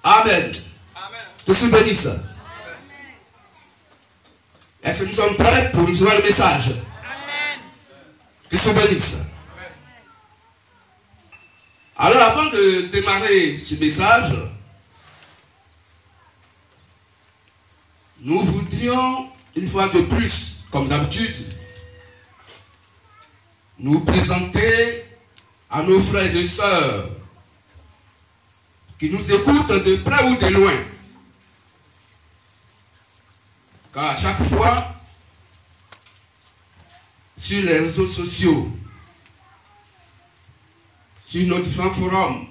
Amen. Que se bénisse. Est-ce que nous sommes prêts pour recevoir le message? Amen. Que se bénisse. Alors, avant de démarrer ce message, nous voudrions, une fois de plus, comme d'habitude, nous présenter à nos frères et sœurs qui nous écoutent de près ou de loin. Car à chaque fois, sur les réseaux sociaux, sur nos différents forums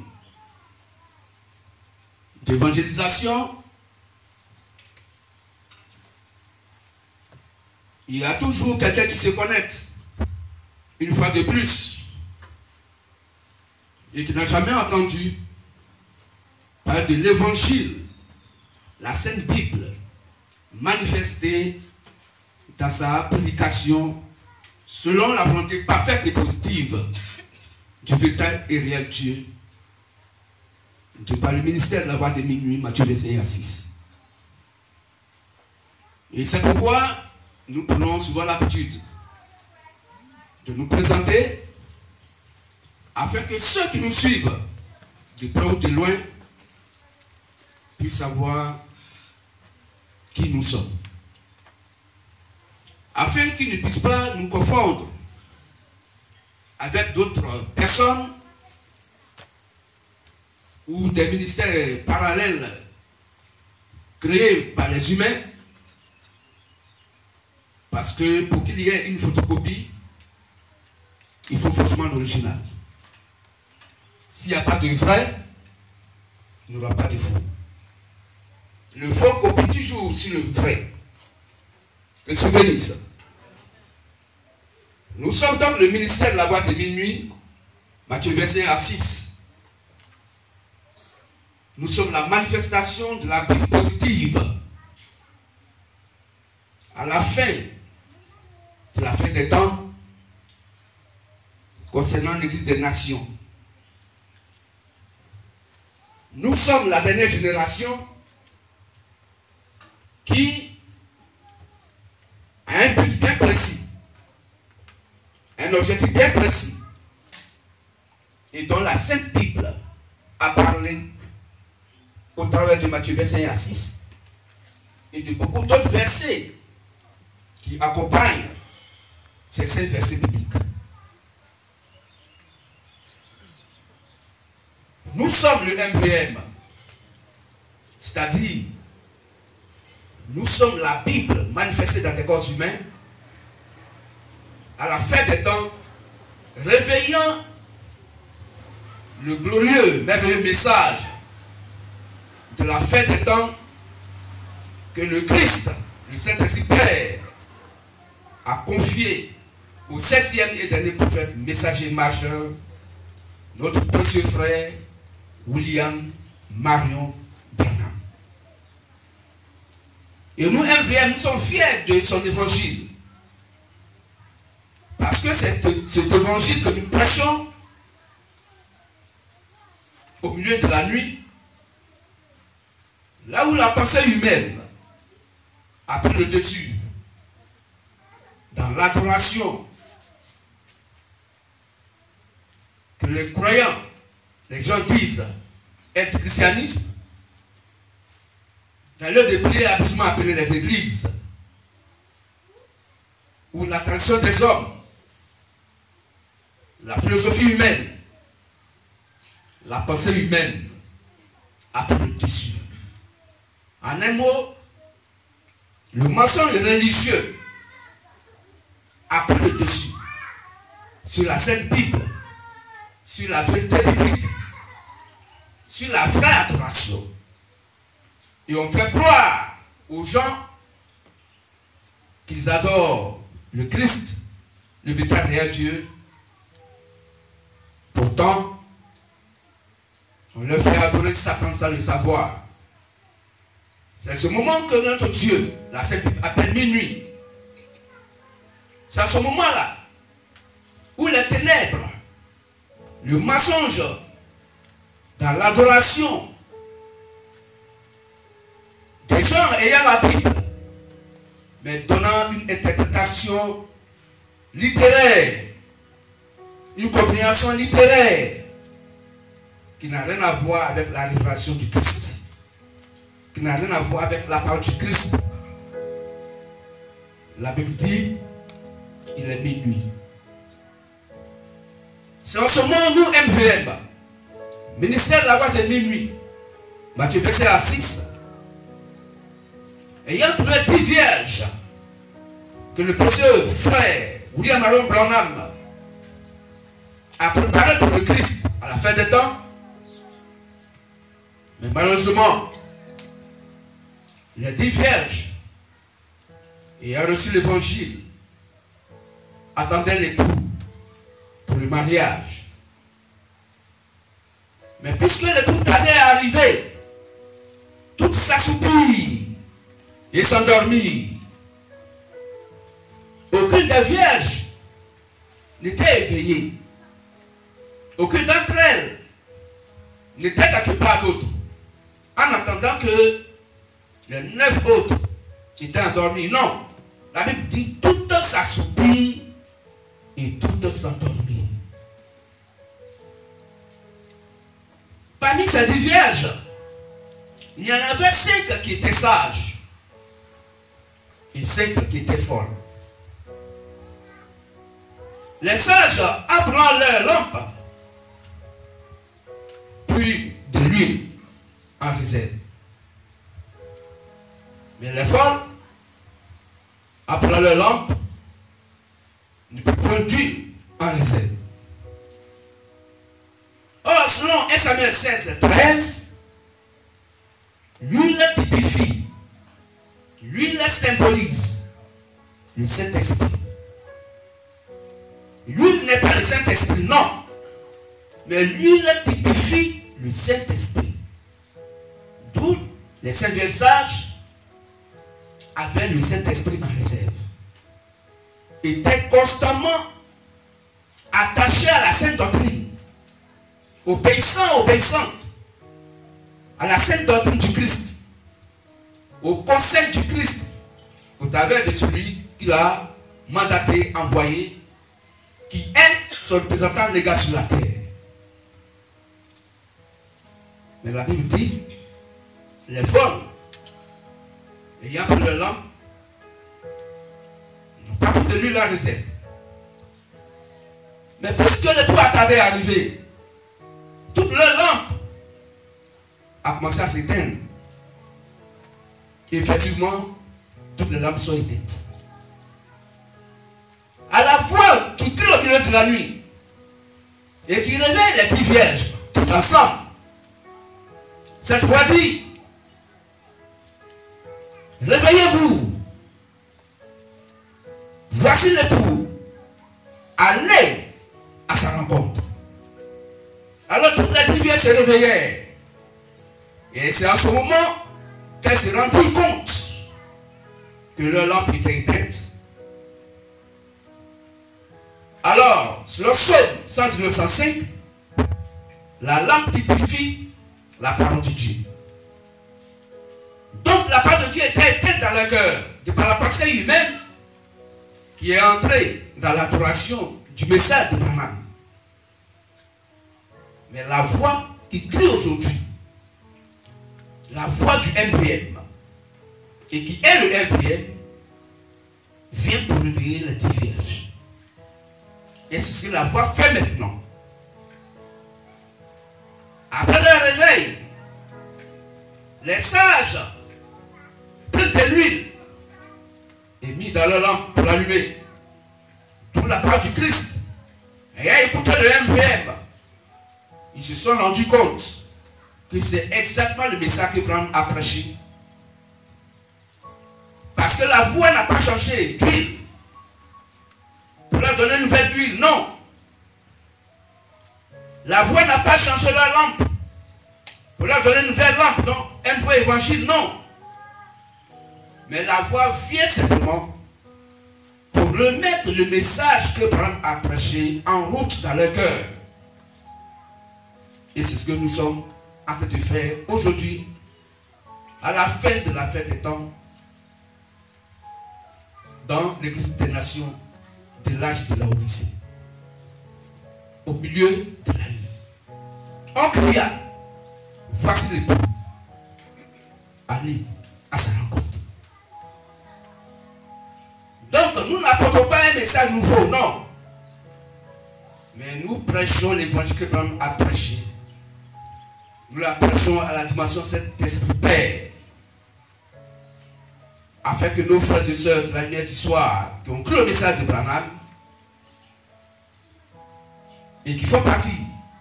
d'évangélisation, il y a toujours quelqu'un qui se connecte, une fois de plus, et qui n'a jamais entendu parler de l'évangile, la Sainte Bible, manifestée dans sa prédication selon la volonté parfaite et positive du véritable et réel Dieu, de par le ministère de la voix de minuit, Matthieu 21:6. Et c'est pourquoi nous prenons souvent l'habitude de nous présenter afin que ceux qui nous suivent de près ou de loin puissent savoir qui nous sommes. Afin qu'ils ne puissent pas nous confondre avec d'autres personnes ou des ministères parallèles créés par les humains, parce que pour qu'il y ait une photocopie, il faut forcément l'original. S'il n'y a pas de vrai, il n'y aura pas de faux. Le faux copie toujours sur le vrai. Que se bénisse. Nous sommes donc le ministère de la voix de minuit, Matthieu 21:6. Nous sommes la manifestation de la Bible positive à la fin des temps concernant l'Église des nations. Nous sommes la dernière génération qui a un but bien précis, un objectif bien précis, et dont la Sainte Bible a parlé au travers de Matthieu 21:6 et de beaucoup d'autres versets qui accompagnent ces 5 versets bibliques. Nous sommes le MVM, c'est-à-dire nous sommes la Bible manifestée dans des corps humains à la fin des temps, réveillant le glorieux, merveilleux message de la fin des temps que le Christ, le Saint-Esprit Père, a confié au 7e et dernier prophète messager majeur, notre précieux frère William Marion Branham. Et nous, MVM, nous sommes fiers de son évangile. Parce que cet évangile que nous prêchons au milieu de la nuit, là où la pensée humaine a pris le dessus, dans l'adoration que les croyants, les gens disent être christianisme, dans lieu de prière absolument appelé les églises, où la tradition des hommes, la philosophie humaine, la pensée humaine a pris le dessus. En un mot, le mensonge religieux a pris le dessus sur la Sainte Bible, sur la vérité biblique, sur la vraie adoration. Et on fait croire aux gens qu'ils adorent le Christ, le véritable réel Dieu. Pourtant, on leur fait adorer Satan sans le savoir. C'est ce moment que notre Dieu, la Sainte Bible, appelle minuit. C'est à ce moment-là où les ténèbres, le mensonge dans l'adoration Des gens ayant la Bible, mais donnant une interprétation littéraire, une compréhension littéraire, qui n'a rien à voir avec la révélation du Christ, qui n'a rien à voir avec la parole du Christ. La Bible dit, il est minuit. C'est en ce moment où nous, MVM, ministère de la voix de minuit, Matthieu verset à 6, ayant trouvé 10 vierges que le précieux frère William Aaron Branham a préparé pour le Christ à la fin des temps, mais malheureusement, les 10 vierges ayant reçu l'évangile attendaient l'époux pour le mariage. Mais puisque l'époux tardait à arriver, toutes s'assoupies et s'endormit. Aucune des vierges n'était éveillée. Aucune d'entre elles n'était quelque part d'autre, en attendant que les 9 autres étaient endormis. Non, la Bible dit toutes s'assoupirent et toutes s'endormirent. Parmi ces 10 vierges, il y en avait 5 qui étaient sages et 5 qui étaient folles. Les sages apprennent leur lampe, puis de l'huile en réserve. Mais les folles apprennent leur lampe, ne peut prendre d'huile en réserve. Or, selon 1 Samuel 16, 13, l'huile typifie, l'huile symbolise le Saint-Esprit. L'huile n'est pas le Saint-Esprit, non. Mais l'huile typifie le Saint-Esprit. D'où les 5 vieilles sages avaient le Saint-Esprit en réserve. Étaient constamment attachés à la sainte doctrine, obéissantes à la sainte doctrine du Christ, au conseil du Christ, au travers de celui qui l'a mandaté, envoyé, qui est son représentant légal sur la terre. Mais la Bible dit, les folles, ayant pris leur lampe, n'ont pas pris de l'huile en réserve. Mais puisque l'époux attendait à arriver, toute leur lampe a commencé à s'éteindre. Et effectivement, toutes les lampes sont éteintes. À la voix qui crie au milieu de la nuit et qui réveille les 10 vierges, tout ensemble, cette voix dit, réveillez-vous, voici l'époux, allez à sa rencontre. Alors toutes les 10 vierges se réveillèrent. Et c'est à ce moment qu'elles se rendirent compte que leur lampe était éteinte. Alors, sur le psaume 105, la lampe typifie la parole de Dieu. Donc la parole de Dieu était éteinte dans leur cœur, de par la pensée humaine qui est entrée dans l'adoration du message de Branham. Mais la voix qui crie aujourd'hui, la voix du MVM, et qui est le MVM, vient pour réveiller les 10 vierges. Et c'est ce que la voix fait maintenant. Après le réveil, les sages prennent de l'huile et mis dans leur lampe pour l'allumer. D'où la parole du Christ. Et à écouter le MVM, ils se sont rendus compte que c'est exactement le message que Branham a prêché. Parce que la voix n'a pas changé d'huile pour leur donner une nouvelle huile, non. La voix n'a pas changé leur lampe pour leur donner une nouvelle lampe, non. Un nouveau évangile, non. Mais la voix vient simplement pour remettre le message que Branham a prêché en route dans leur cœur. Et c'est ce que nous sommes en train de faire aujourd'hui à la fin de la fête des temps, dans l'église des nations de l'âge de la Odyssée, au milieu de la nuit. On cria, voici l'époux, allez à sa rencontre. Donc nous n'apportons pas un message nouveau, non. Mais nous prêchons l'évangile que Abraham a prêché. Nous la prêchons à la dimension Saint-Esprit Père. Afin que nos frères et sœurs de la lumière du soir, qui ont cru le message de Branham, et qui font partie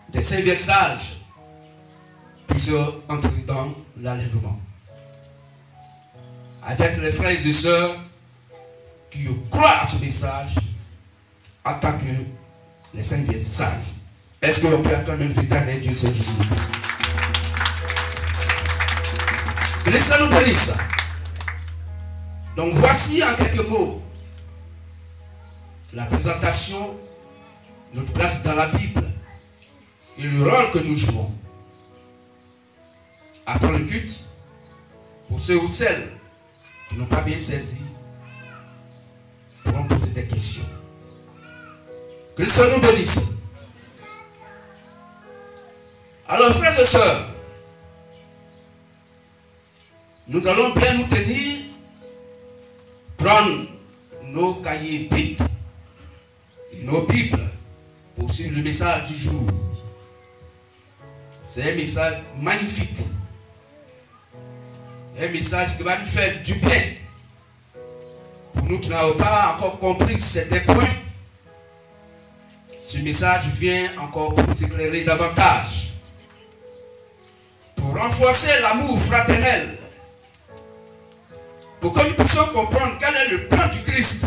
des saints sages, puissent entrer dans l'enlèvement. Avec les frères et sœurs qui croient à ce message, en tant que les saints sages. Est-ce que l'on peut acclamer le vétérinaire Dieu Seigneur Jésus-Christ? Que les saints nous bénissent. Donc voici en quelques mots la présentation de notre place dans la Bible et le rôle que nous jouons. Après le culte, pour ceux ou celles qui n'ont pas bien saisi, pourront poser des questions. Que le Seigneur nous bénisse. Alors frères et sœurs, nous allons bien nous tenir, prendre nos cahiers Bibles et nos Bibles pour suivre le message du jour. C'est un message magnifique. Un message qui va nous faire du bien. Pour nous qui n'avons pas encore compris certains points, ce message vient encore pour nous éclairer davantage. Pour renforcer l'amour fraternel. Pour que nous puissions comprendre quel est le plan du Christ.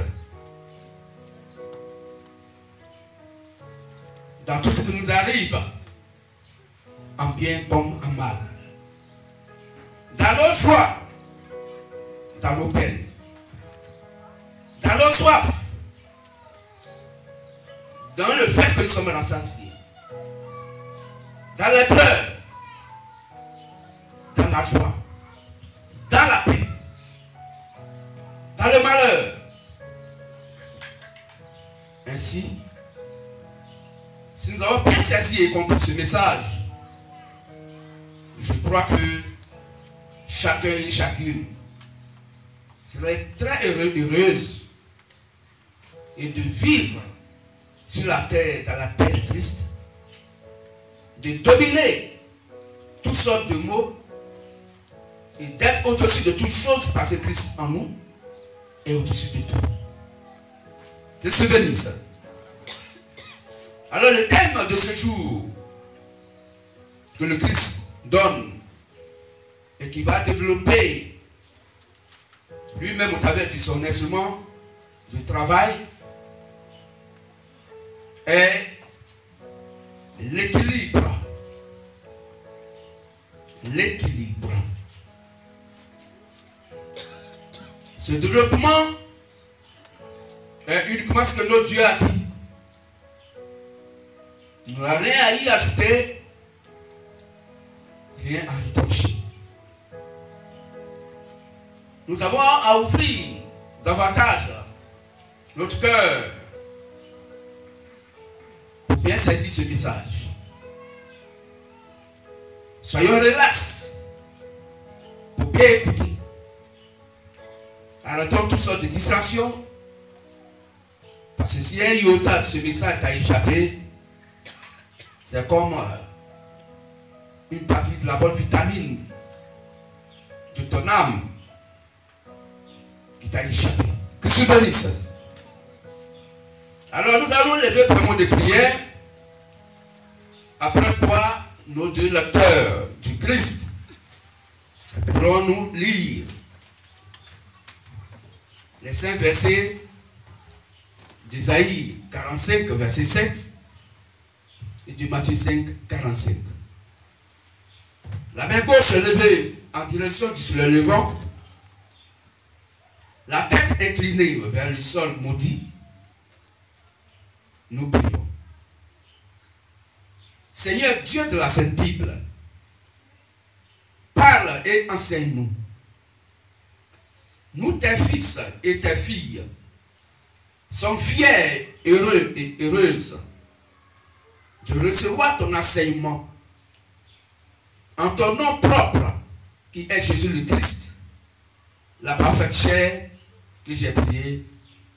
Dans tout ce qui nous arrive, en bien comme en mal. Dans nos joies, dans nos peines, dans nos soifs, dans le fait que nous sommes rassasiés, dans les pleurs, dans la joie, dans la paix, dans le malheur. Ainsi, si nous avons bien saisi et compris ce message, je crois que chacun et chacune serait très heureuse et de vivre sur la terre dans la paix du Christ, de dominer toutes sortes de maux et d'être au-dessus de toutes choses parce que Christ en nous est au-dessus de tout. Que se bénisse. Alors le thème de ce jour que le Christ donne et qui va développer lui-même au travers de son instrument de travail est l'équilibre. L'équilibre. Ce développement est uniquement ce que notre Dieu a dit. Il n'y a rien à y ajouter, rien à retoucher. Nous avons à ouvrir davantage notre cœur pour bien saisir ce message. Soyons relax pour bien écouter. Arrêtons toutes sortes de distractions. Parce que si un iota de ce message t'a échappé, c'est comme une partie de la bonne vitamine de ton âme qui t'a échappé. Que se bénisse. Alors nous allons les deux premiers de prière. Après quoi, nos deux lecteurs du Christ pourront nous lire les 5 versets d'Ésaïe 45, verset 7 et de Matthieu 5, 45. La main gauche est levée en direction du soleil levant, la tête inclinée vers le sol maudit. Nous prions. Seigneur Dieu de la Sainte Bible, parle et enseigne-nous nous, tes fils et tes filles, sommes fiers, heureux et heureuses de recevoir ton enseignement en ton nom propre, qui est Jésus le Christ, la parfaite chair que j'ai priée.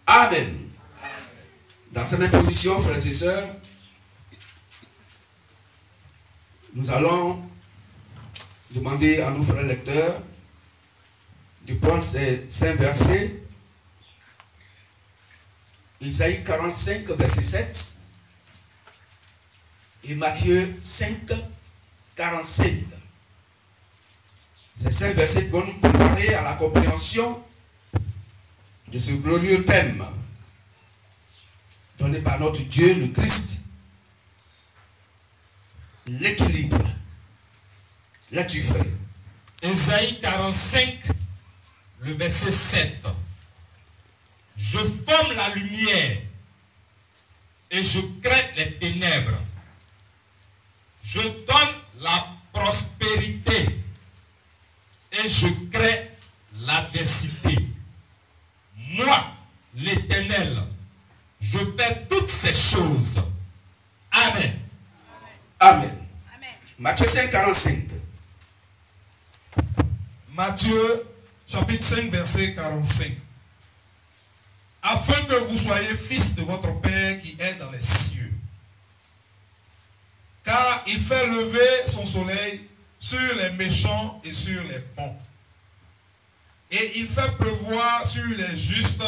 Amen. Dans cette même position, frères et sœurs, nous allons demander à nos frères lecteurs de prendre ces 5 versets. Isaïe 45, verset 7 et Matthieu 5, 45. Ces 5 versets vont nous préparer à la compréhension de ce glorieux thème donné par notre Dieu, le Christ. L'équilibre. Là-dessus, frère. Isaïe 45, le verset 7. Je forme la lumière et je crée les ténèbres. Je donne la prospérité et je crée l'adversité. Moi, l'Éternel, je fais toutes ces choses. Amen. Amen. Amen. Matthieu 5, 45. Matthieu, chapitre 5, verset 45. Afin que vous soyez fils de votre Père qui est dans les cieux. Car il fait lever son soleil sur les méchants et sur les bons. Et il fait pleuvoir sur les justes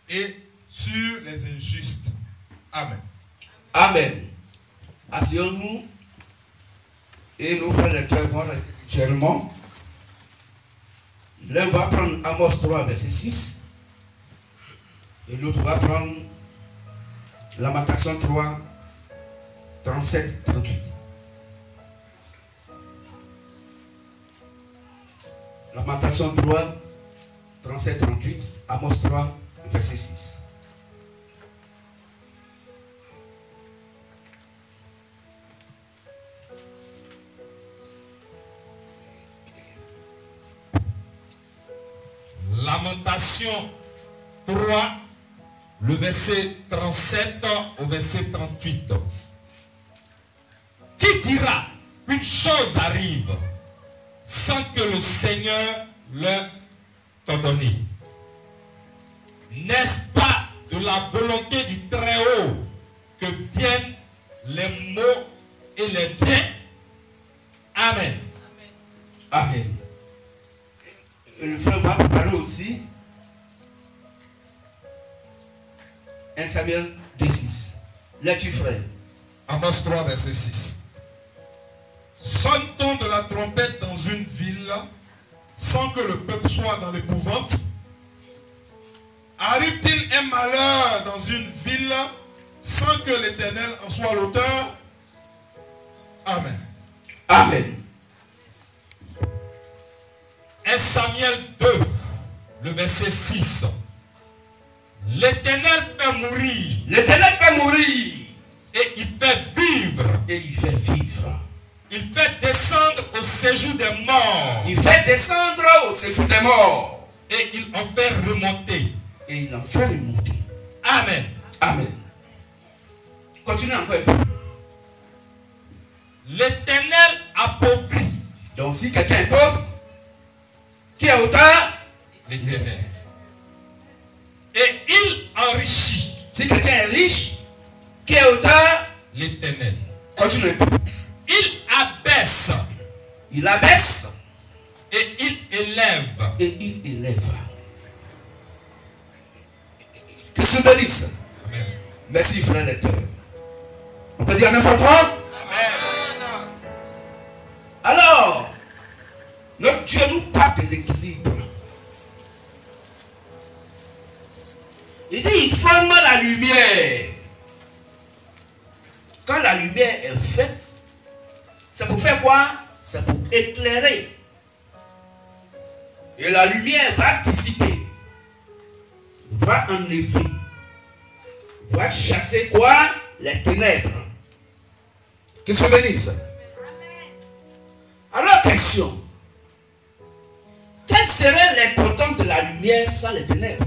et sur les injustes. Amen. Amen. Asseyons-nous et nos frères lecteurs vont rester actuellement. L'un va prendre Amos 3, verset 6. Et l'autre va prendre Lamentation 3, 37, 38. Lamentation 3, 37, 38. Amos 3, verset 6. Lamentation 3, le verset 37 au verset 38. Qui dira qu'une chose arrive sans que le Seigneur leur t'ordonne? N'est-ce pas de la volonté du Très-Haut que viennent les maux et les biens? Amen. Amen. Et le frère va préparer aussi 1 Samuel 2,6. Là-dessus, frère. Amos 3, verset 6. Sonne-t-on de la trompette dans une ville sans que le peuple soit dans l'épouvante? Arrive-t-il un malheur dans une ville sans que l'Éternel en soit l'auteur? Amen. Amen. 1 Samuel 2, le verset 6. L'Éternel fait mourir. L'Éternel fait mourir. Et il fait vivre. Et il fait vivre. Il fait descendre au séjour des morts. Il fait descendre au séjour des morts. Et il en fait remonter. Et il en fait remonter. Amen. Amen. Continue encore un peu. L'Éternel appauvrit. Donc si quelqu'un est pauvre, qui est auteur? L'Éternel. Et il enrichit. Si quelqu'un est riche, qui est auteur? L'Éternel. Continue un peu. Il abaisse. Il abaisse. Et il élève. Et il élève. Que se bénisse. Amen. Merci, frère lecteur. On peut dire 9 fois 3? Amen. Alors, notre Dieu nous parle de l'équilibre. Il dit, il forme la lumière. Quand la lumière est faite, c'est pour faire quoi? C'est pour éclairer. Et la lumière va dissiper, va enlever, va chasser quoi? Les ténèbres. Que se bénisse. Alors, question. Quelle serait l'importance de la lumière sans les ténèbres?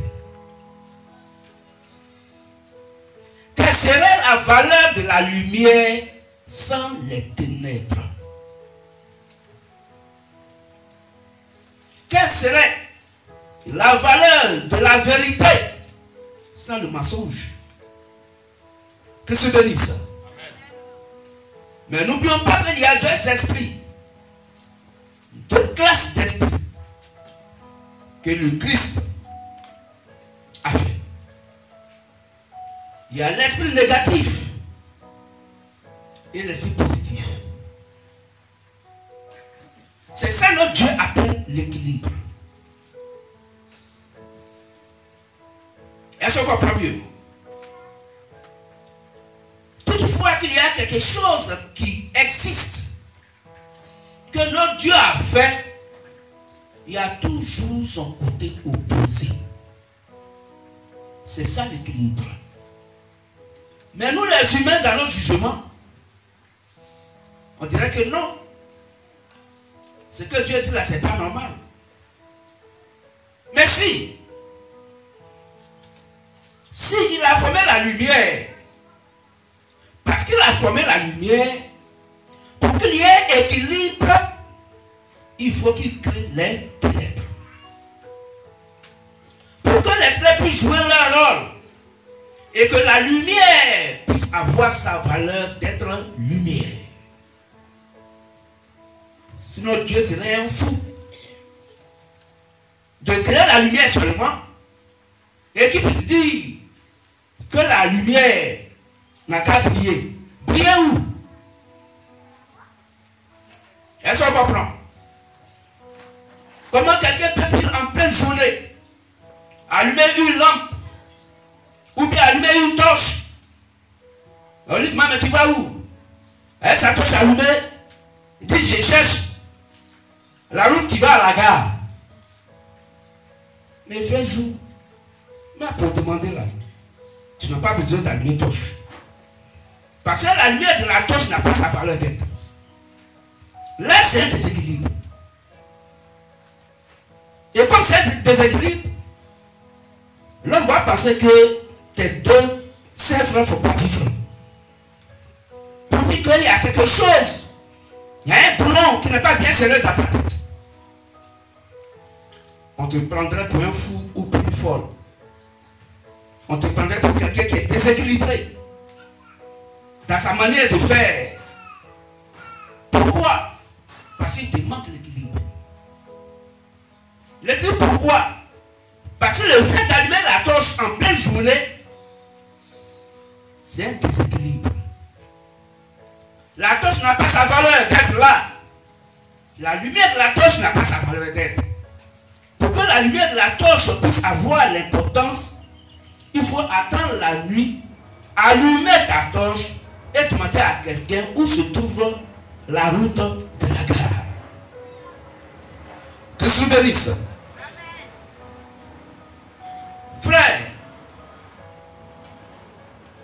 Quelle serait la valeur de la lumière sans les ténèbres? Quelle serait la valeur de la vérité sans le mensonge? Que se bénisse ça. Mais n'oublions pas qu'il y a deux esprits, deux classes d'esprits que le Christ a fait. Il y a l'esprit négatif et l'esprit positif. C'est ça que notre Dieu appelle l'équilibre. Est-ce qu'on comprend mieux? Toutefois qu'il y a quelque chose qui existe, que notre Dieu a fait, il y a toujours son côté opposé. C'est ça l'équilibre. Mais nous les humains, dans nos jugements, on dirait que non. Ce que Dieu dit là, c'est pas normal. Mais si il a formé la lumière, parce qu'il a formé la lumière, pour qu'il y ait équilibre, il faut qu'il crée les ténèbres. Pour que les ténèbres puissent jouer leur rôle et que la lumière puisse avoir sa valeur d'être lumière. Sinon Dieu serait un fou de créer la lumière seulement et qui puisse dire que la lumière n'a qu'à briller. Briller où? Est-ce qu'on comprend? Comment quelqu'un peut-il en pleine journée allumer une lampe ou bien allumer une torche? On lui demande, mais tu vas où? Et sa torche allumée, il dit, je cherche la route qui va à la gare. Mais il fait jour. Mais pour demander là, tu n'as pas besoin d'allumer torche. Parce que la lumière de la torche n'a pas sa valeur d'être. Là, c'est un déséquilibre. Et comme c'est un déséquilibre, l'homme va penser que tes deux frères ne sont pas différents. Pour dire qu'il y a quelque chose, il y a un boulon qui n'est pas bien serré dans ta tête. On te prendrait pour un fou ou pour une folle. On te prendrait pour quelqu'un qui est déséquilibré dans sa manière de faire. Pourquoi? Parce qu'il te manque l'équilibre. L'équilibre pourquoi? Parce que le fait d'allumer la torche en pleine journée, c'est un déséquilibre. La torche n'a pas sa valeur d'être là. La lumière de la torche n'a pas sa valeur d'être. Pour que la lumière de la torche puisse avoir l'importance, il faut attendre la nuit, allumer ta torche et demander à quelqu'un où se trouve la route de la gare. Que se bénisse. Frère,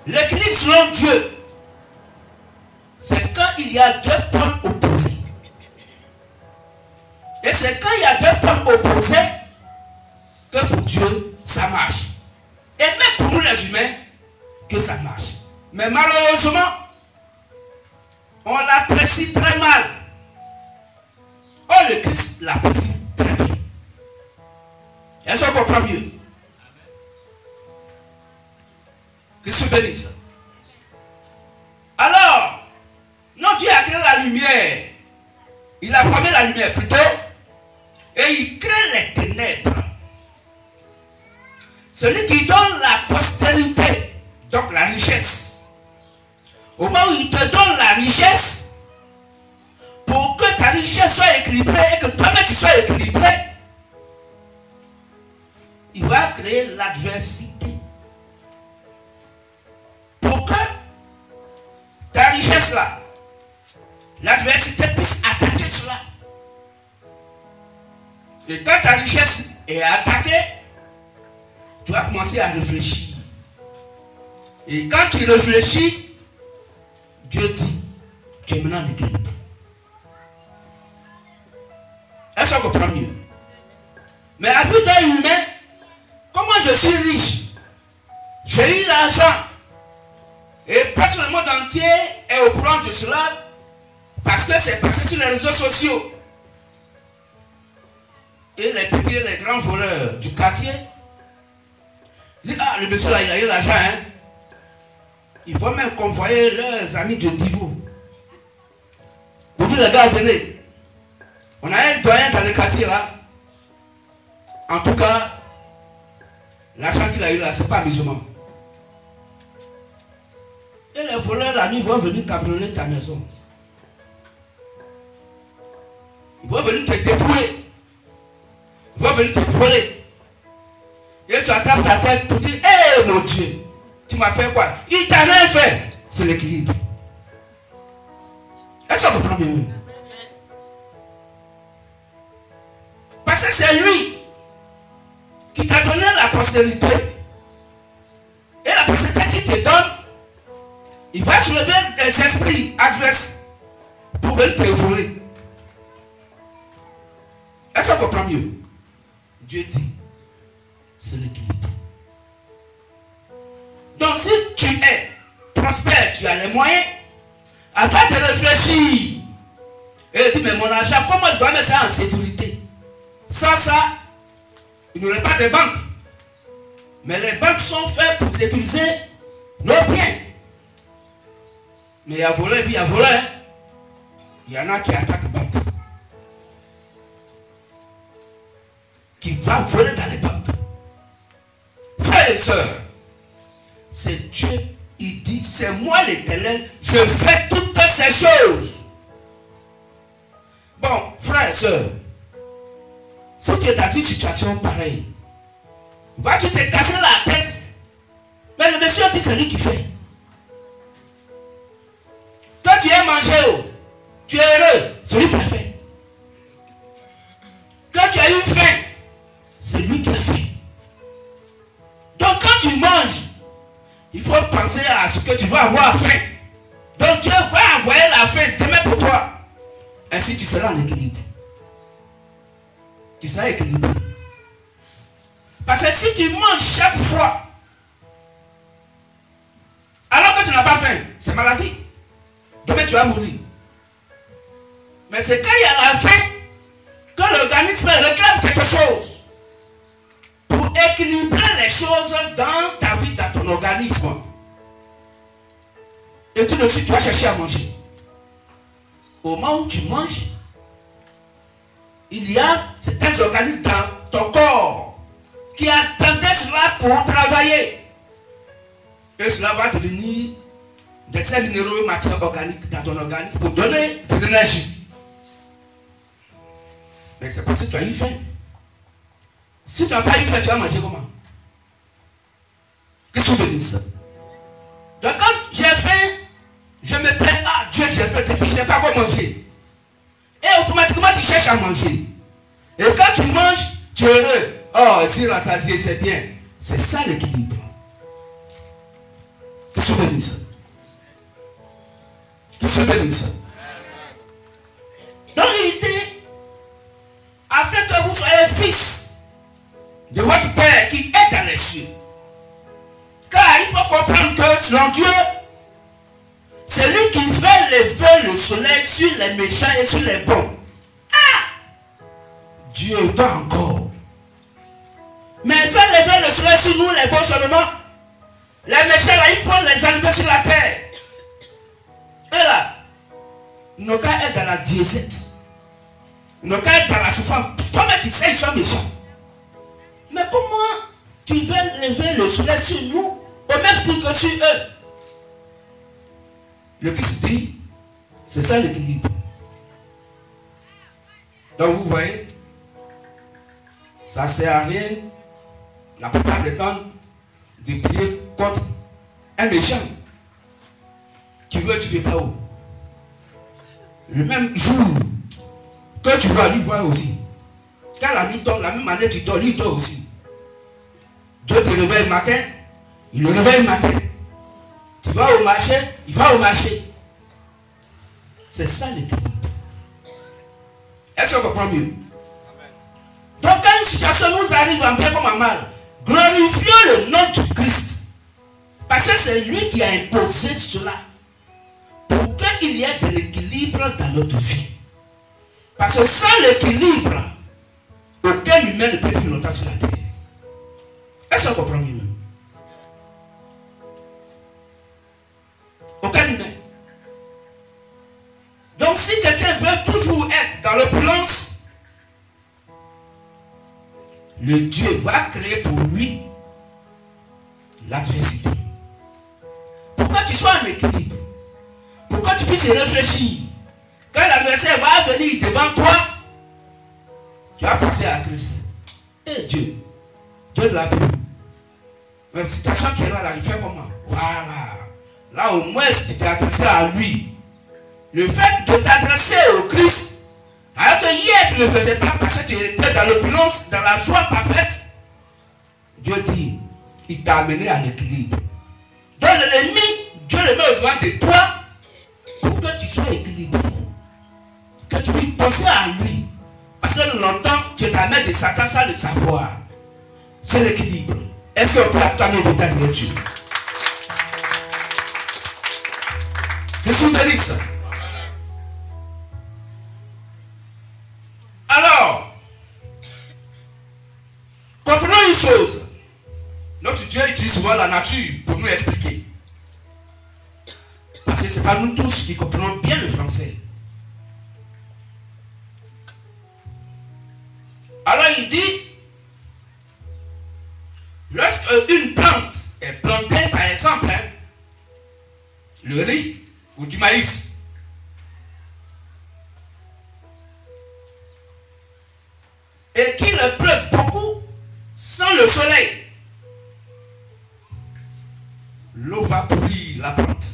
l'équilibre selon Dieu, c'est quand il y a deux pôles opposés. Et c'est quand il y a deux pôles opposés que pour Dieu, ça marche. Et même pour nous les humains, que ça marche. Mais malheureusement, on l'apprécie très mal. Oh, le Christ l'apprécie très bien. Est-ce qu'on comprend mieux? Que se bénisse. Alors, notre Dieu a créé la lumière. Il a formé la lumière plutôt. Et il crée les ténèbres. Celui qui donne la postérité, donc la richesse. Au moment où il te donne la richesse, pour que ta richesse soit équilibrée et que toi-même tu sois équilibré, il va créer l'adversité. Pour que ta richesse là, l'adversité puisse attaquer cela. Et quand ta richesse est attaquée, tu vas commencer à réfléchir. Et quand tu réfléchis, Dieu dit, tu es maintenant en équilibre. Est-ce qu'on comprend mieux? Mais à but d'œil humain, comment je suis riche? J'ai eu l'argent. Et presque le monde entier est au courant de cela parce que c'est passé sur les réseaux sociaux. Et les petits et les grands voleurs du quartier disent, ah, le monsieur là, il a eu l'argent, hein. Il faut même convoyer leurs amis de niveau. Pour dire, les gars, venez. On a un doyen dans le quartier là. En tout cas, l'argent qu'il a eu là, c'est pas musulman. Et les voleurs, l'ami, vont venir cabrioler ta maison. Ils vont venir te dépouiller. Ils vont venir te voler. Et tu attrapes ta tête pour dire, hé mon Dieu, tu m'as fait quoi? Il t'a rien fait. C'est l'équilibre. Est-ce que vous comprenez mieux? Parce que c'est lui qui t'a donné la postérité. Et la postérité qui te donne, il va soulever des esprits adverses pour venir te voler. Est-ce qu'on comprend mieux? Dieu dit, c'est l'équilibre. Donc si tu es prospère, tu as les moyens, à toi de réfléchir et dire, mais mon argent, comment je dois mettre ça en sécurité? Sans ça, il n'y aurait pas de banque. Mais les banques sont faites pour sécuriser nos biens. Mais il y a volé, puis il y a volé. Il y en a qui attaquent les banques. Qui va voler dans les banques. Frères et sœurs, c'est Dieu, il dit, c'est moi l'Éternel, je fais toutes ces choses. Bon, frères et sœurs, si tu es dans une situation pareille, vas-tu te casser la tête? Mais le monsieur dit, c'est lui qui fait. Quand tu es mangé, tu es heureux, c'est lui qui a fait. Quand tu as eu faim, c'est lui qui a fait. Donc quand tu manges, il faut penser à ce que tu vas avoir faim. Donc Dieu va envoyer la faim demain pour toi. Ainsi tu seras en équilibre. Tu seras équilibré. Parce que si tu manges chaque fois, alors que tu n'as pas faim, c'est maladie. Demain tu vas mourir. Mais c'est quand il y a la faim, quand l'organisme réclame quelque chose, pour équilibrer les choses dans ta vie, dans ton organisme. Et tout de suite, tu vas chercher à manger. Au moment où tu manges, il y a certains organismes dans ton corps qui attendaient cela pour travailler. Et cela va te donner des sels minéraux et matières organiques dans ton organisme pour donner de l'énergie. Mais c'est parce que tu as eu faim. Si tu n'as pas eu faim, tu vas manger comment? Qu'est-ce que je veux dire ça? Donc quand j'ai faim, je me plains, ah Dieu, j'ai faim, depuis je n'ai pas quoi manger. Et automatiquement tu cherches à manger. Et quand tu manges, tu es heureux. Oh, si rassasié, c'est bien. C'est ça l'équilibre. Qu'est-ce que je veux dire ça? Qu'est-ce que je veux dire ça? Donc l'idée, afin que vous soyez fils de votre Père qui est dans les cieux. Car il faut comprendre que selon Dieu, c'est lui qui fait lever le soleil sur les méchants et sur les bons. Ah! Dieu pas encore. Mais il fait lever le soleil sur nous, les bons seulement. Les méchants là, il faut les enlever sur la terre. Et là, nos cas est dans la diésète. Nos cas est dans la souffrance. Toi-même tu sais, ils sont méchants. Mais comment tu veux lever le soleil sur nous au même titre que sur eux? Le Christ dit, c'est ça l'équilibre. Donc vous voyez, ça ne sert à rien la plupart des temps de prier contre un méchant. Tu veux pas où? Le même jour que tu vas lui voir aussi. Quand la nuit tombe, la même année tu dors, lui dort aussi. Dieu te réveille le matin, il le réveille le matin. Tu vas au marché, il va au marché. C'est ça l'équilibre. Est-ce qu'on comprend mieux? Donc quand une situation nous arrive en bien comme en mal, glorifions le nom du Christ. Parce que c'est lui qui a imposé cela. Pour qu'il y ait de l'équilibre dans notre vie. Parce que sans l'équilibre, aucun humain ne peut vivre longtemps sur la terre. Est-ce qu'on comprend bien? Aucun humain. Donc si quelqu'un veut toujours être dans l'opulence, le Dieu va créer pour lui l'adversité. Pour que tu sois en équilibre, pour que tu puisses réfléchir, quand l'adversaire va venir devant toi, tu vas penser à Christ. Et Dieu de la Bible. Même situation qui est là, il fait comment? Voilà. Là au moins si tu t'es adressé à lui. Le fait de t'adresser au Christ, alors que hier tu ne le faisais pas parce que tu étais dans l'opulence, dans la joie parfaite, Dieu dit, il t'a amené à l'équilibre. Donc l'ennemi, Dieu le met au-devant de toi pour que tu sois équilibré. Que tu puisses penser à lui. Parce que longtemps, tu es ta main de Satan sans le savoir. C'est l'équilibre. Est-ce qu'on peut acclamer votre Dieu? Je suis béni ça. Alors, comprenons une chose. Notre Dieu utilise souvent la nature pour nous expliquer. Parce que ce n'est pas nous tous qui comprenons bien le français. Alors il dit, lorsque une plante est plantée, par exemple, le riz ou du maïs, et qu'il pleut beaucoup sans le soleil, l'eau va pourrir la plante.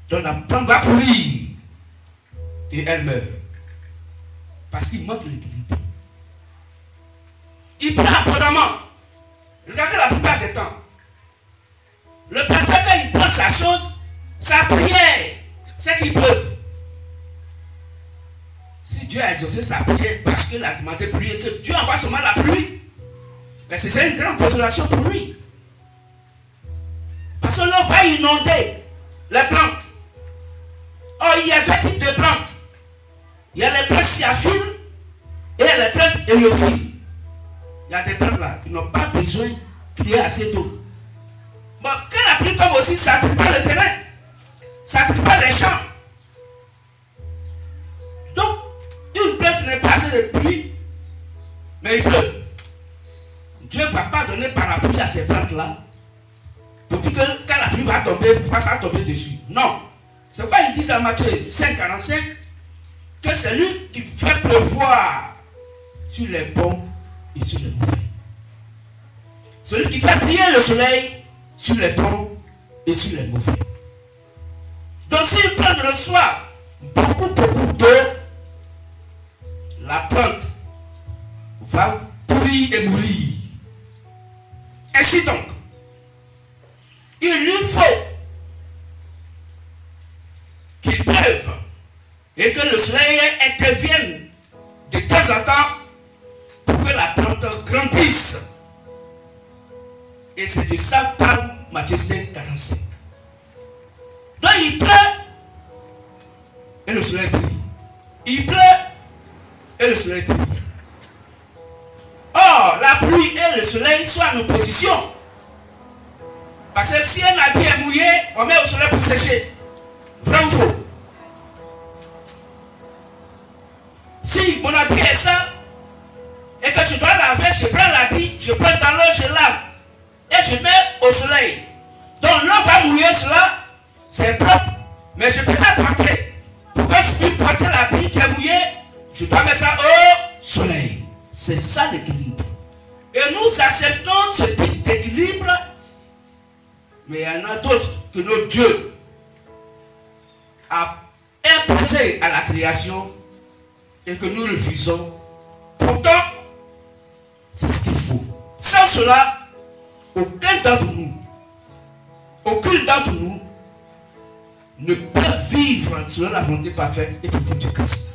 Donc la plante va pourrir et elle meurt. Parce qu'il manque l'équilibre. Il pleut abondamment. Regardez la plupart des temps. Le planteur, quand il plante sa chose, sa prière, c'est qu'il pleuve. Si Dieu a exaucé sa prière parce qu'il a demandé pluie et que Dieu envoie seulement la pluie, mais c'est une grande consolation pour lui. Parce que l'eau va inonder les plantes. Oh, il y a deux types de plantes. Il y a les plantes syaphiles et les plantes héliophiles. Il y a des plantes là, ils n'ont pas besoin qu'il y ait assez d'eau. Bon, quand la pluie tombe aussi, ça ne trompe pas le terrain. Ça ne trompe pas les champs. Donc, une plante qui n'est pas assez de pluie, mais il pleut. Dieu ne va pas donner par la pluie à ces plantes-là. Pour dire que quand la pluie va tomber, il va pas tomber dessus. Non. C'est pourquoi il dit dans Matthieu 5,45 que c'est lui qui fait pleuvoir sur les bons et sur les mauvais. Celui qui fait briller le soleil sur les bons et sur les mauvais. Donc si une plante reçoit beaucoup d'eau, la plante va pourrir et mourir. Ainsi donc, il lui faut qu'il pleuve et que le soleil intervienne de temps en temps pour que la plante grandisse. Et c'est de ça parle Matthieu 5,45. Donc il pleut et le soleil brille. Il pleut et le soleil brille. Or, la pluie et le soleil sont en opposition. Parce que si un habit est mouillé, on met au soleil pour sécher. Vrai ou faux? Si mon habit est sale et que tu dois laver, je prends l'habit, je prends dans l'eau, je lave et je mets au soleil. Donc l'eau va mouiller cela, c'est propre, mais je ne peux pas porter. Pour que je puisse porter l'habit qui est mouillé, je dois mettre ça au soleil. C'est ça l'équilibre. Et nous acceptons ce type d'équilibre, mais il y en a d'autres que notre Dieu a imposé à la création et que nous refusons. Pourtant, c'est ce qu'il faut. Sans cela, aucune d'entre nous ne peut vivre selon la volonté parfaite et politique de Christ.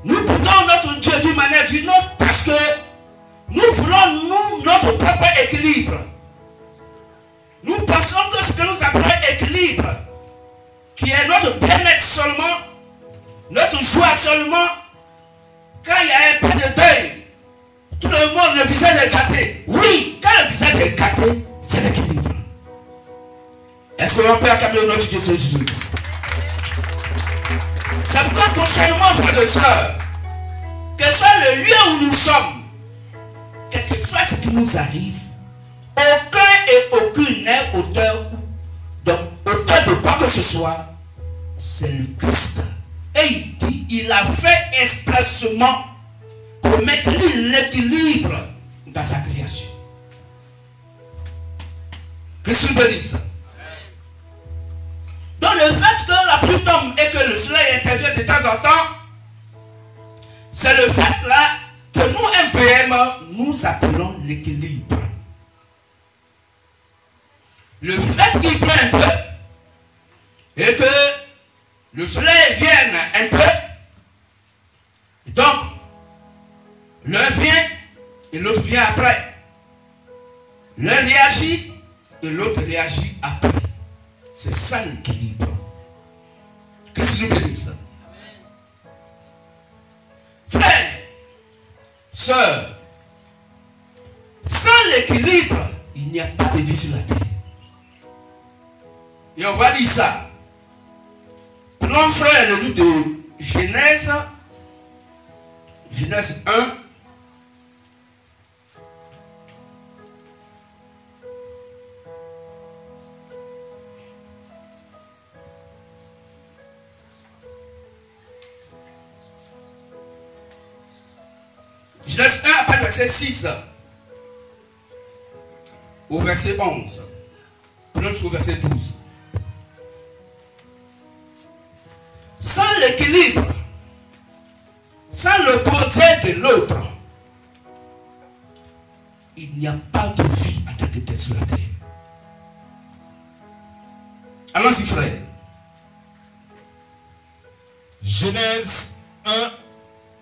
Nous pourtant notre Dieu vivre d'une manière ou d'une autre parce que nous voulons, nous, notre propre équilibre. Nous pensons que ce que nous appelons équilibre, qui est notre bien-être seulement, notre joie seulement, quand il y a un peu de deuil, tout le monde, le visage est gâté. Oui, quand le visage est gâté, c'est l'équilibre. Est-ce que l'on peut accabler notre Dieu Jésus-Christ? C'est pourquoi prochainement, frères et sœurs, que ce soit le lieu où nous sommes, quel que soit ce qui nous arrive, aucun et aucune n'est auteur de quoi que ce soit, c'est le Christ. Et il dit, il a fait expressement pour maintenir l'équilibre dans sa création. Christ nous bénisse. Donc le fait que la pluie tombe et que le soleil intervient de temps en temps, c'est le fait là que nous, MVM, nous appelons l'équilibre. Le fait qu'il pleut un peu et que le soleil vienne un peu, donc l'un vient et l'autre vient après. L'un réagit et l'autre réagit après. C'est ça l'équilibre. Christ nous bénisse. Frères, sœurs, sans l'équilibre, il n'y a pas de vie sur la terre. Et on va dire ça. Prenons frère le livre de Genèse 1. Genèse 1 après verset 6 au verset 11. Prenons jusqu'au verset 12. Sans l'équilibre, sans l'opposé de l'autre, il n'y a pas de vie en tant que telle sur la terre. Allons-y, frère. Genèse 1,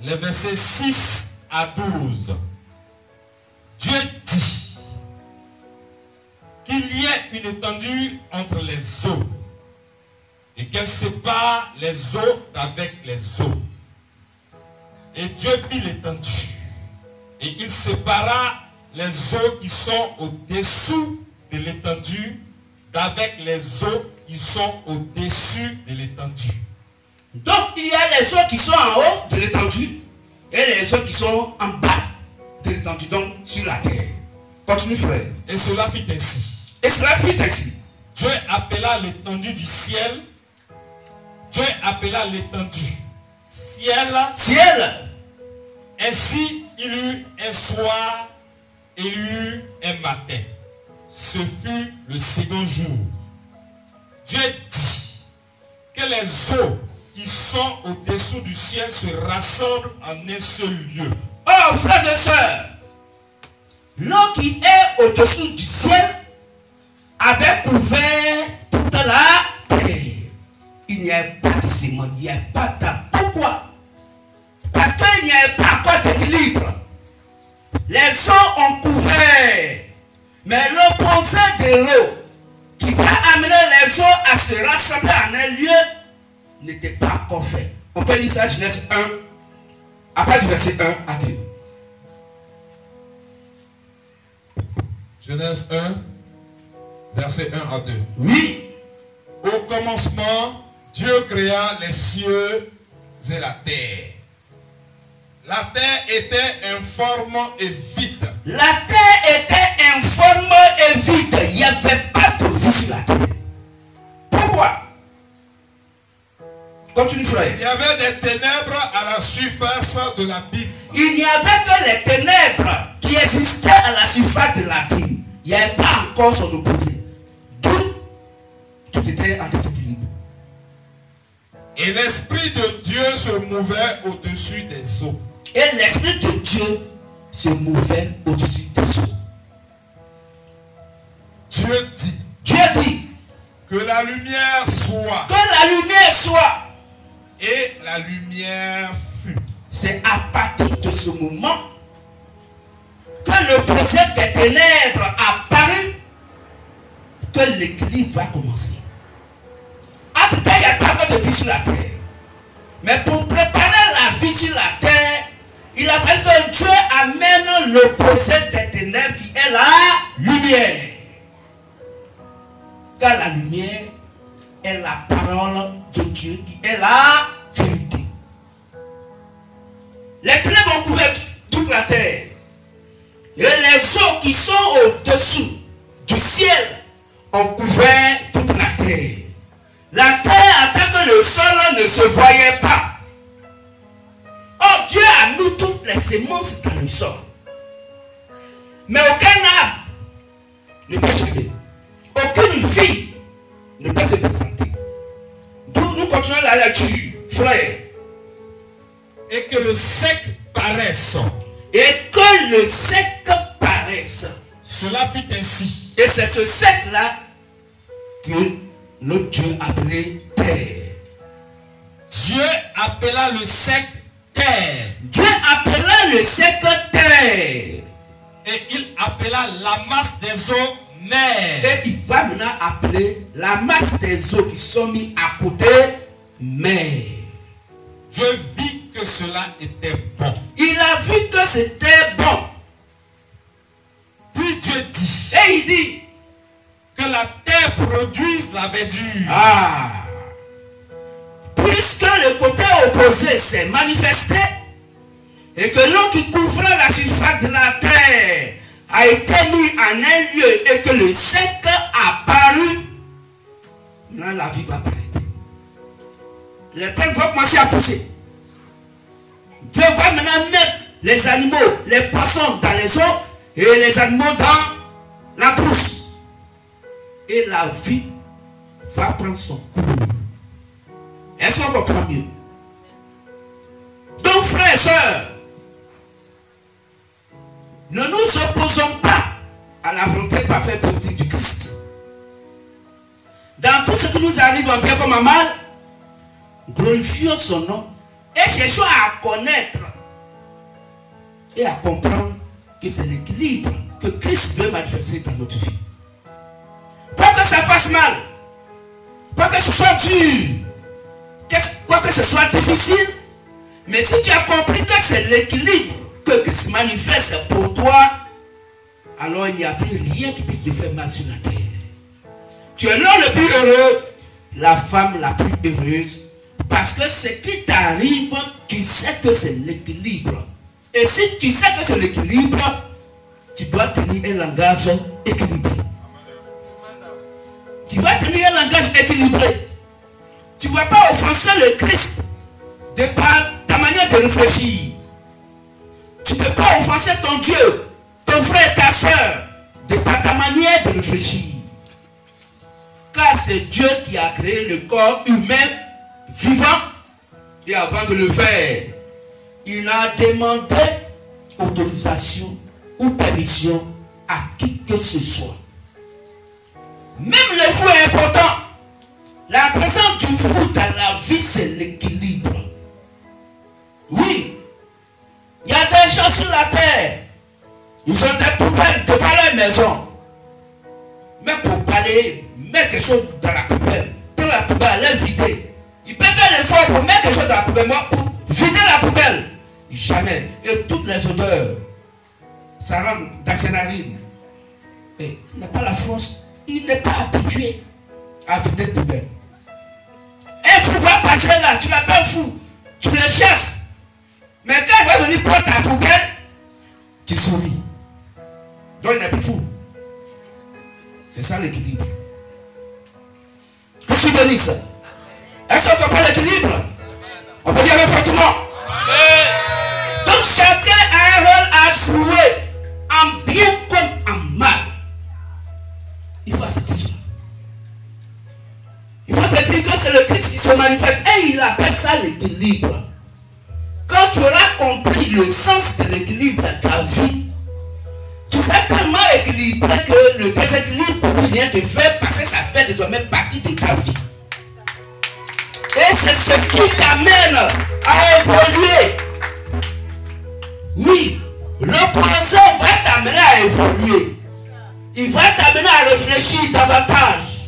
les versets 6 à 12. Dieu dit qu'il y ait une étendue entre les eaux et qu'elle sépare les eaux d'avec les eaux. Et Dieu fit l'étendue et il sépara les eaux qui sont au-dessous de l'étendue d'avec les eaux qui sont au-dessus de l'étendue. Donc il y a les eaux qui sont en haut de l'étendue et les eaux qui sont en bas de l'étendue, donc sur la terre. Continue, frère. Et cela fit ainsi. Et cela fit ainsi. Dieu appela l'étendue du ciel. Dieu appela l'étendue ciel. Ainsi il eut un soir et il eut un matin. Ce fut le second jour. Dieu dit que les eaux qui sont au-dessous du ciel se rassemblent en un seul lieu. Oh, frères et sœurs, l'eau qui est au-dessous du ciel avait couvert toute la terre. Il n'y a pas de ciment, il n'y a pas d'âme. Pourquoi? Parce qu'il n'y a pas encore d'équilibre. Les eaux ont couvert, mais l'opposé de l'eau qui va amener les eaux à se rassembler en un lieu n'était pas encore fait. On peut lire ça, Genèse 1, après du verset 1 à 2. Genèse 1, verset 1 à 2. Oui. Au commencement, Dieu créa les cieux et la terre. La terre était informe et vide. La terre était informe et vide. Il n'y avait pas de vie sur la terre. Pourquoi? Continue, frère. Il y avait des ténèbres à la surface de l'abîme. Il n'y avait que les ténèbres qui existaient à la surface de l'abîme. Il n'y avait pas encore son opposé. Tout était en déséquilibre. Et l'Esprit de Dieu se mouvait au-dessus des eaux. Et l'Esprit de Dieu se mouvait au-dessus des eaux. Dieu dit que la lumière soit. Que la lumière soit. Et la lumière fut. c'est à partir de ce moment que le procès des ténèbres apparu, que l'équilibre va commencer. En tout cas, il n'y a pas de vie sur la terre. Mais pour préparer la vie sur la terre, il a fallu que Dieu amène le procès des ténèbres qui est la lumière. Car la lumière est la parole de Dieu qui est la vérité. Les ténèbres ont couvert toute la terre. Et les eaux qui sont au-dessous du ciel ont couvert toute la terre. La terre, en tant que le sol ne se voyait pas. Oh, Dieu a mis toutes les semences dans le sol. Mais aucun arbre ne peut germer. Aucune vie ne peut se présenter. Donc nous continuons la lecture, frère. Et que le sec paraisse. Et que le sec paraisse. Cela fit ainsi. Et c'est ce sec-là que notre Dieu appelait terre. Dieu appela le sec terre. Dieu appela le sec terre. Et il appela la masse des eaux mer. Et il va maintenant appeler la masse des eaux qui sont mises à côté mer. Dieu vit que cela était bon. Il a vu que c'était bon. Puis Dieu dit. Et il dit que la terre produise la verdure. Ah, puisque le côté opposé s'est manifesté et que l'eau qui couvrait la surface de la terre a été mis en un lieu et que le sec a apparu, maintenant la vie va paraître. Les plantes vont commencer à pousser. Dieu va maintenant mettre les animaux, les poissons dans les eaux et les animaux dans la brousse. Et la vie va prendre son cours. Est-ce qu'on comprend mieux? Donc, frères et sœurs, ne nous opposons pas à la volonté parfaite politique du Christ. Dans tout ce qui nous arrive en bien comme en mal, glorifions son nom et cherchons à connaître et à comprendre que c'est l'équilibre que Christ veut manifester dans notre vie. Pas que ça fasse mal, pas que ce soit dur, quoi que ce soit difficile, mais si tu as compris que c'est l'équilibre que Christ manifeste pour toi, alors il n'y a plus rien qui puisse te faire mal sur la terre. Tu es l'homme le plus heureux, la femme la plus heureuse, parce que ce qui t'arrive, tu sais que c'est l'équilibre. Et si tu sais que c'est l'équilibre, tu dois tenir un langage équilibré. Tu vas tenir un langage équilibré. Tu ne vas pas offenser le Christ de par ta manière de réfléchir. Tu ne peux pas offenser ton Dieu, ton frère, ta soeur, de par ta manière de réfléchir. Car c'est Dieu qui a créé le corps humain vivant. Et avant de le faire, il a demandé autorisation ou permission à qui que ce soit. Même le fou est important. La présence du fou dans la vie, c'est l'équilibre. Oui, il y a des gens sur la terre. Ils ont des poubelles devant leur maison. Mais pour parler, mettre quelque chose dans la poubelle, pour la poubelle, elle est vidée. Il peut faire l'effort pour mettre quelque chose dans la poubelle, moi, pour vider la poubelle. Jamais. Et toutes les odeurs, ça rentre dans ses narines. Et il n'a pas la force. Il n'est pas habitué à vider de poubelle. Un fou va passer là, tu l'appelles fou, tu le chasses. Mais quand il va venir prendre ta poubelle, tu souris. Donc il n'est plus fou. C'est ça l'équilibre. Je suis béni ça. Est-ce qu'on comprend l'équilibre? On peut dire avec fortement. Donc chacun a un rôle à jouer, en bien comme en mal. Il faut accepter cela. Il faut te dire que c'est le Christ qui se manifeste. Et il appelle ça l'équilibre. Quand tu auras compris le sens de l'équilibre dans ta vie, tu seras tellement équilibré que le déséquilibre ne peut rien te faire parce que ça fait désormais partie de ta vie. Et c'est ce qui t'amène à évoluer réfléchir davantage.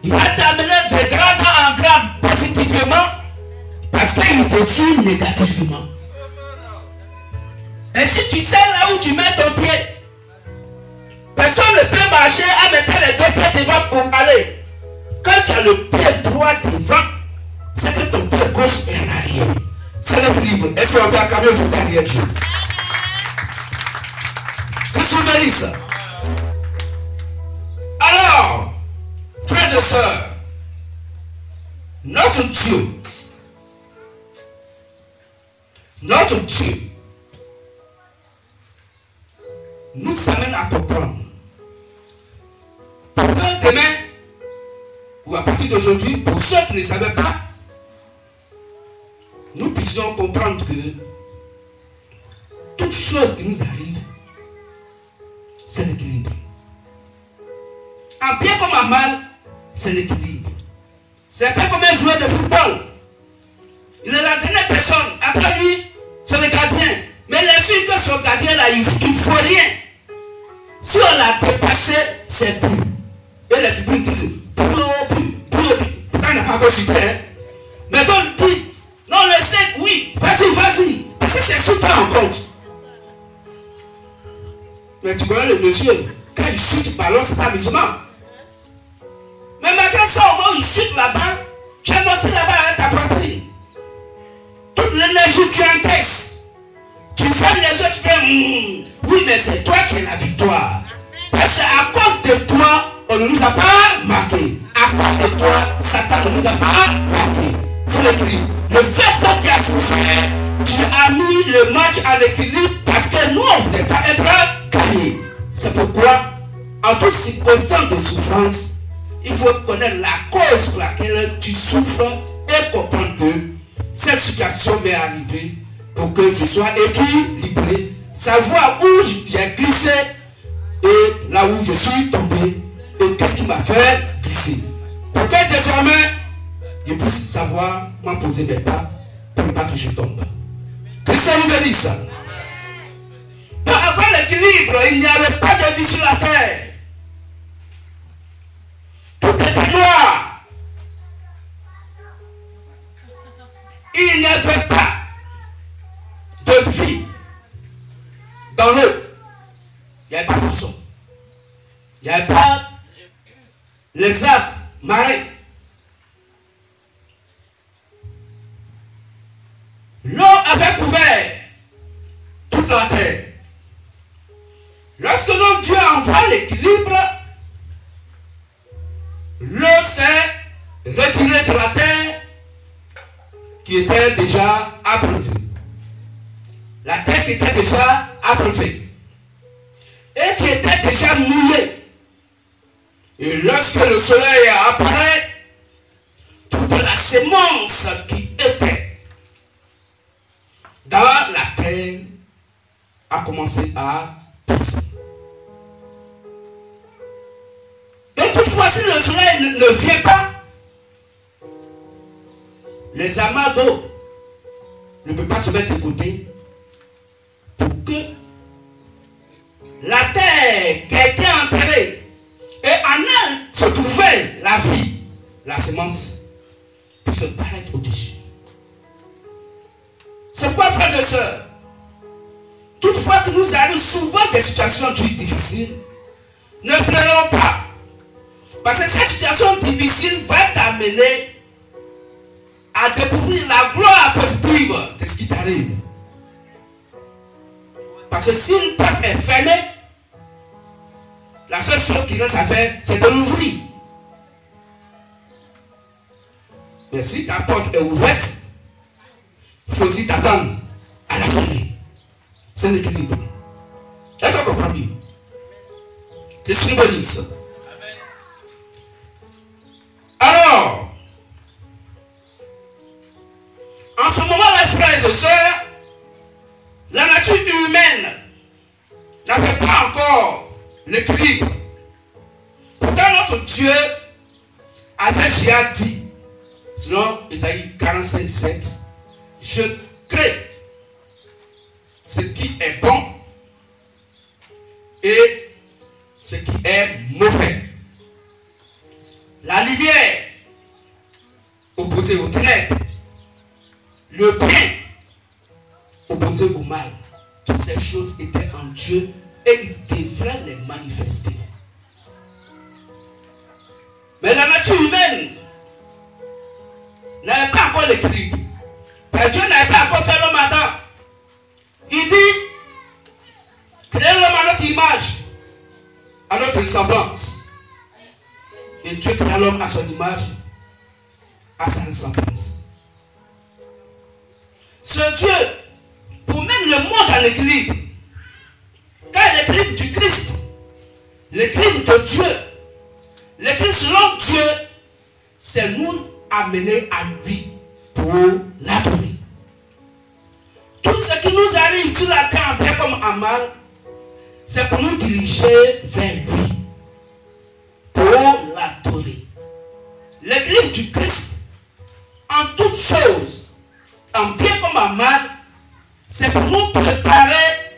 Il va t'amener de grand en grand positivement parce qu'il te suit négativement. Et si tu sais là où tu mets ton pied, personne ne peut marcher en mettant les deux pieds devant pour aller. Quand tu as le pied droit devant, c'est que ton pied gauche est en arrière. C'est l'équilibre. Est-ce qu'on peut acclamer pour derrière Dieu? Que je vous bénisse. Alors, frères et sœurs, notre Dieu, nous amène à comprendre. Pour que demain, ou à partir d'aujourd'hui, pour ceux qui ne savaient pas, nous puissions comprendre que toute chose qui nous arrive, c'est l'équilibre. En bien comme en mal, c'est l'équilibre. C'est un peu comme un joueur de football. Il est la dernière personne. Après lui, c'est le gardien. Mais les filles que son gardien là, il ne faut rien. Si on l'a dépassé, c'est plus. Et les tribunes disent, pourquoi il n'a pas encore cité, hein? Mais quand on dit, non, le 5, oui, vas-y. Parce que c'est sur toi en compte. Mais tu connais le monsieur, quand il chute le ballon, c'est pas musulman. Mais malgré ça, au moment où il chute la balle, tu as monté là-bas avec ta poitrine. Toute l'énergie, tu encaisses. Tu fermes les yeux, tu fais oui, mais c'est toi qui es la victoire. Parce qu'à cause de toi, on ne nous a pas marqué. À cause de toi, Satan ne nous a pas marqué. C'est l'équilibre. Le fait que tu as souffert, tu as mis le match en équilibre parce que nous, on ne voulait pas être gagnés. C'est pourquoi, en toute circonstance de souffrance, il faut connaître la cause pour laquelle tu souffres et comprendre que cette situation m'est arrivée pour que je sois équilibré, savoir où j'ai glissé et là où je suis tombé et qu'est-ce qui m'a fait glisser. Pour que désormais, je puisse savoir m'en poser mes pas pour ne pas que je tombe. Que ça nous bénisse. Donc avant l'équilibre, il n'y avait pas de vie sur la terre. Tout était noir. Il n'y avait pas de vie dans l'eau. Il n'y avait pas de poisson. Il n'y avait pas les arbres marins. L'eau avait couvert toute la terre. Lorsque notre Dieu envoie l'équilibre, l'eau s'est retirée de la terre qui était déjà abreuvée. La terre qui était déjà abreuvée et qui était déjà mouillée. Et lorsque le soleil apparaît, toute la semence qui était dans la terre a commencé à pousser. Et toutefois, si le soleil ne vient pas, les amas d'eau ne peuvent pas se mettre de côté pour que la terre qui a été enterrée et en elle se trouvait la vie, la semence, puisse se paraître au-dessus. C'est pourquoi, frères et sœurs, toutefois que nous avons souvent des situations difficiles, ne pleurons pas. Parce que cette situation difficile va t'amener à découvrir la gloire positive de ce qui t'arrive. Parce que si une porte est fermée, la seule chose qui reste à faire, c'est de l'ouvrir. Mais si ta porte est ouverte, il faut aussi t'attendre à la fermer. C'est l'équilibre. Est-ce qu'on comprend mieux? Que je suis bénisse. Alors, en ce moment-là, frères et sœurs, la nature humaine n'avait pas encore l'équilibre. Pourtant, notre Dieu avait déjà dit, selon Isaïe 45, 7, je crée ce qui est bon et ce qui est mauvais. opposé aux ténèbres, le bien opposé au mal. Toutes ces choses étaient en Dieu et il devrait les manifester. Mais la nature humaine n'avait pas encore l'équilibre. Dieu n'avait pas encore fait l'homme Adam. Il dit, créez l'homme à notre image, à notre ressemblance. Et Dieu créa l'homme à son image, à sa ressemblance. Ce Dieu, pour mettre le monde en équilibre, car l'équilibre du Christ, l'équilibre de Dieu, l'équilibre selon Dieu, c'est nous amener à lui pour l'adorer. Tout ce qui nous arrive sur la terre, bien comme en mal, c'est pour nous diriger vers lui, pour l'adorer. L'équilibre du Christ, en toutes choses, en bien comme en mal, c'est pour nous préparer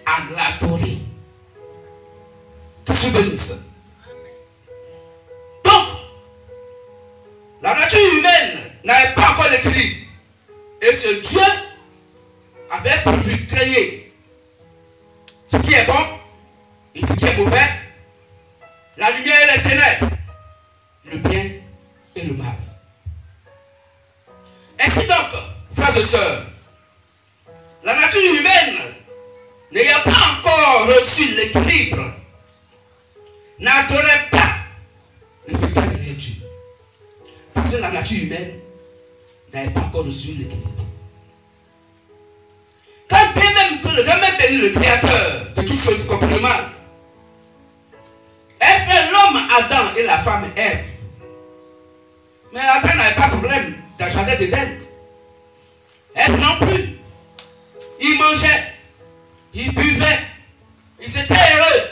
à l'adorer. Que je bénisse. Donc, la nature humaine n'avait pas encore l'équilibre. Et ce Dieu avait prévu créer ce qui est bon et ce qui est mauvais, la lumière et les ténèbres, le bien et le mal. Ainsi donc, frères et sœurs, la nature humaine, n'ayant pas encore reçu l'équilibre, n'adorait pas le véritable Dieu. Parce que la nature humaine n'avait pas encore reçu l'équilibre. Quand bien même que le grand même béni le créateur de toutes choses contre le mal, elle fait l'homme Adam et la femme Ève. Mais Adam n'avait pas de problème dans le jardin d'Éden. Ève non plus. Il mangeait, il buvait, ils étaient heureux.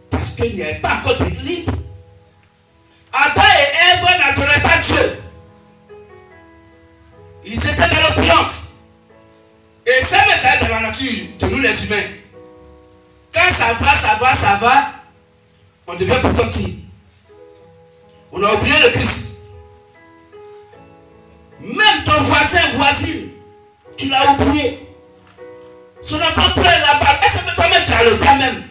Parce qu'il n'y avait pas encore d'équilibre. Adam et Ève n'adoraient pas Dieu. Ils étaient dans l'opulence. Et ça, mais ça est dans la nature de nous les humains. Quand ça va, on devient plus petit. On a oublié le Christ. Même ton voisine, tu l'as oublié. Son enfant prend la balle. Est-ce que toi-même tu as le temps même?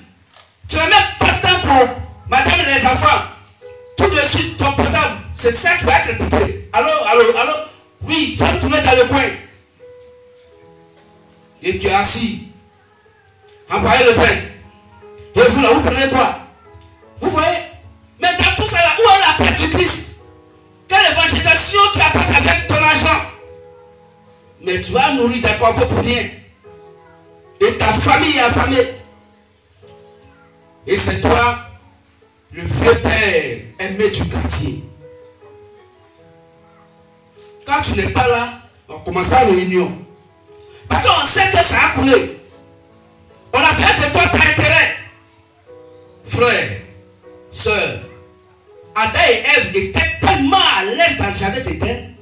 Tu n'as même pas de temps pour madame et les enfants. Tout de suite, ton portable, c'est ça qui va être réputé. Allô? Oui, il faut te mettre dans le coin. Et tu es assis. Envoyez le vin. Et vous là, vous prenez quoi? Vous voyez? Mais dans tout ça là, où est la paix du Christ? Quelle évangélisation tu apportes avec ton argent? Mais tu vas nourrir des corps pour rien. Et ta famille est affamée. Et c'est toi, le vieux père aimé du quartier. Quand tu n'es pas là, on commence par une réunion. Parce qu'on sait que ça a coulé. On a besoin de toi, t'as intérêt. Frère, soeur, Adam et Ève étaient tellement à l'aise dans le jardin d'Éden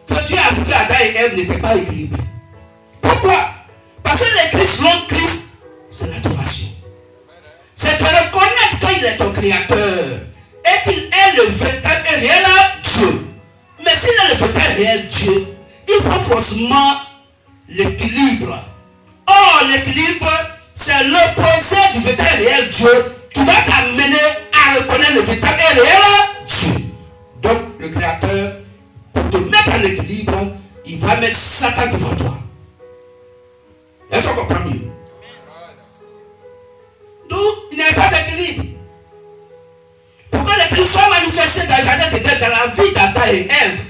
que Dieu a vu qu'Adam et Ève n'étaient pas équilibrés. Pourquoi? Parce que l'église selon Christ, c'est l'adoration. C'est de reconnaître qu'il est ton créateur et qu'il est le véritable et réel Dieu. Mais s'il est le véritable et réel Dieu, il faut forcément l'équilibre. Or, l'équilibre, c'est l'opposé du véritable et réel Dieu qui doit t'amener à reconnaître le véritable et réel Dieu. Donc, le créateur, pour te mettre en équilibre, il va mettre Satan devant toi. Est-ce qu'on comprend mieux? Donc, il n'y a pas d'équilibre. Pour que l'équilibre soit manifesté dans le jardin d'Éden, dans la vie d'Adam et Ève,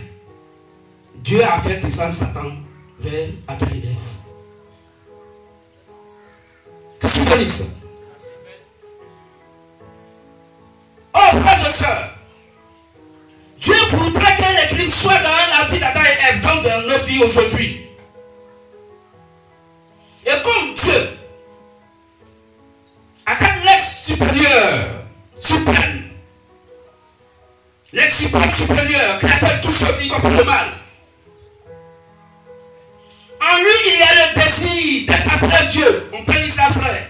Dieu a fait descendre Satan vers Adam et Ève. Qu'est-ce que vous dites ça? Oh, frères et sœurs, Dieu voudrait que l'équilibre soit dans la vie d'Adam et Ève, donc dans nos vies aujourd'hui. Et comme Dieu attaque l'ex supérieur, suprême, l'ex suprême supérieur, créateur de toutes choses, y compris le mal. En lui, il y a le désir d'être appelé Dieu. On peut dire ça, frère.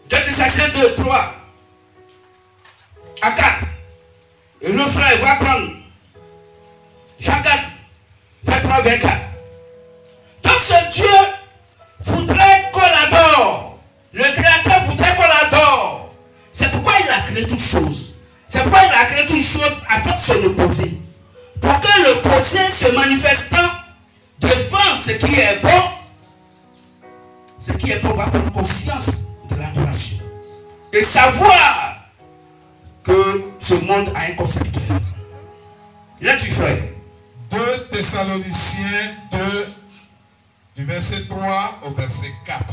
2 Thessaloniciens 2, 3 à 4. Et le frère va prendre Jean 4, 23, 24. Donc ce Dieu voudrait qu'on l'adore. Le Créateur voudrait qu'on l'adore. C'est pourquoi il a créé toutes choses. C'est pourquoi il a créé toutes choses afin de se reposer. Pour que le procès se manifestant devant ce qui est bon, ce qui est bon va prendre conscience de l'adoration. Et savoir que ce monde a un concepteur. Là tu fais 2 Thessaloniciens 2, du verset 3 au verset 4.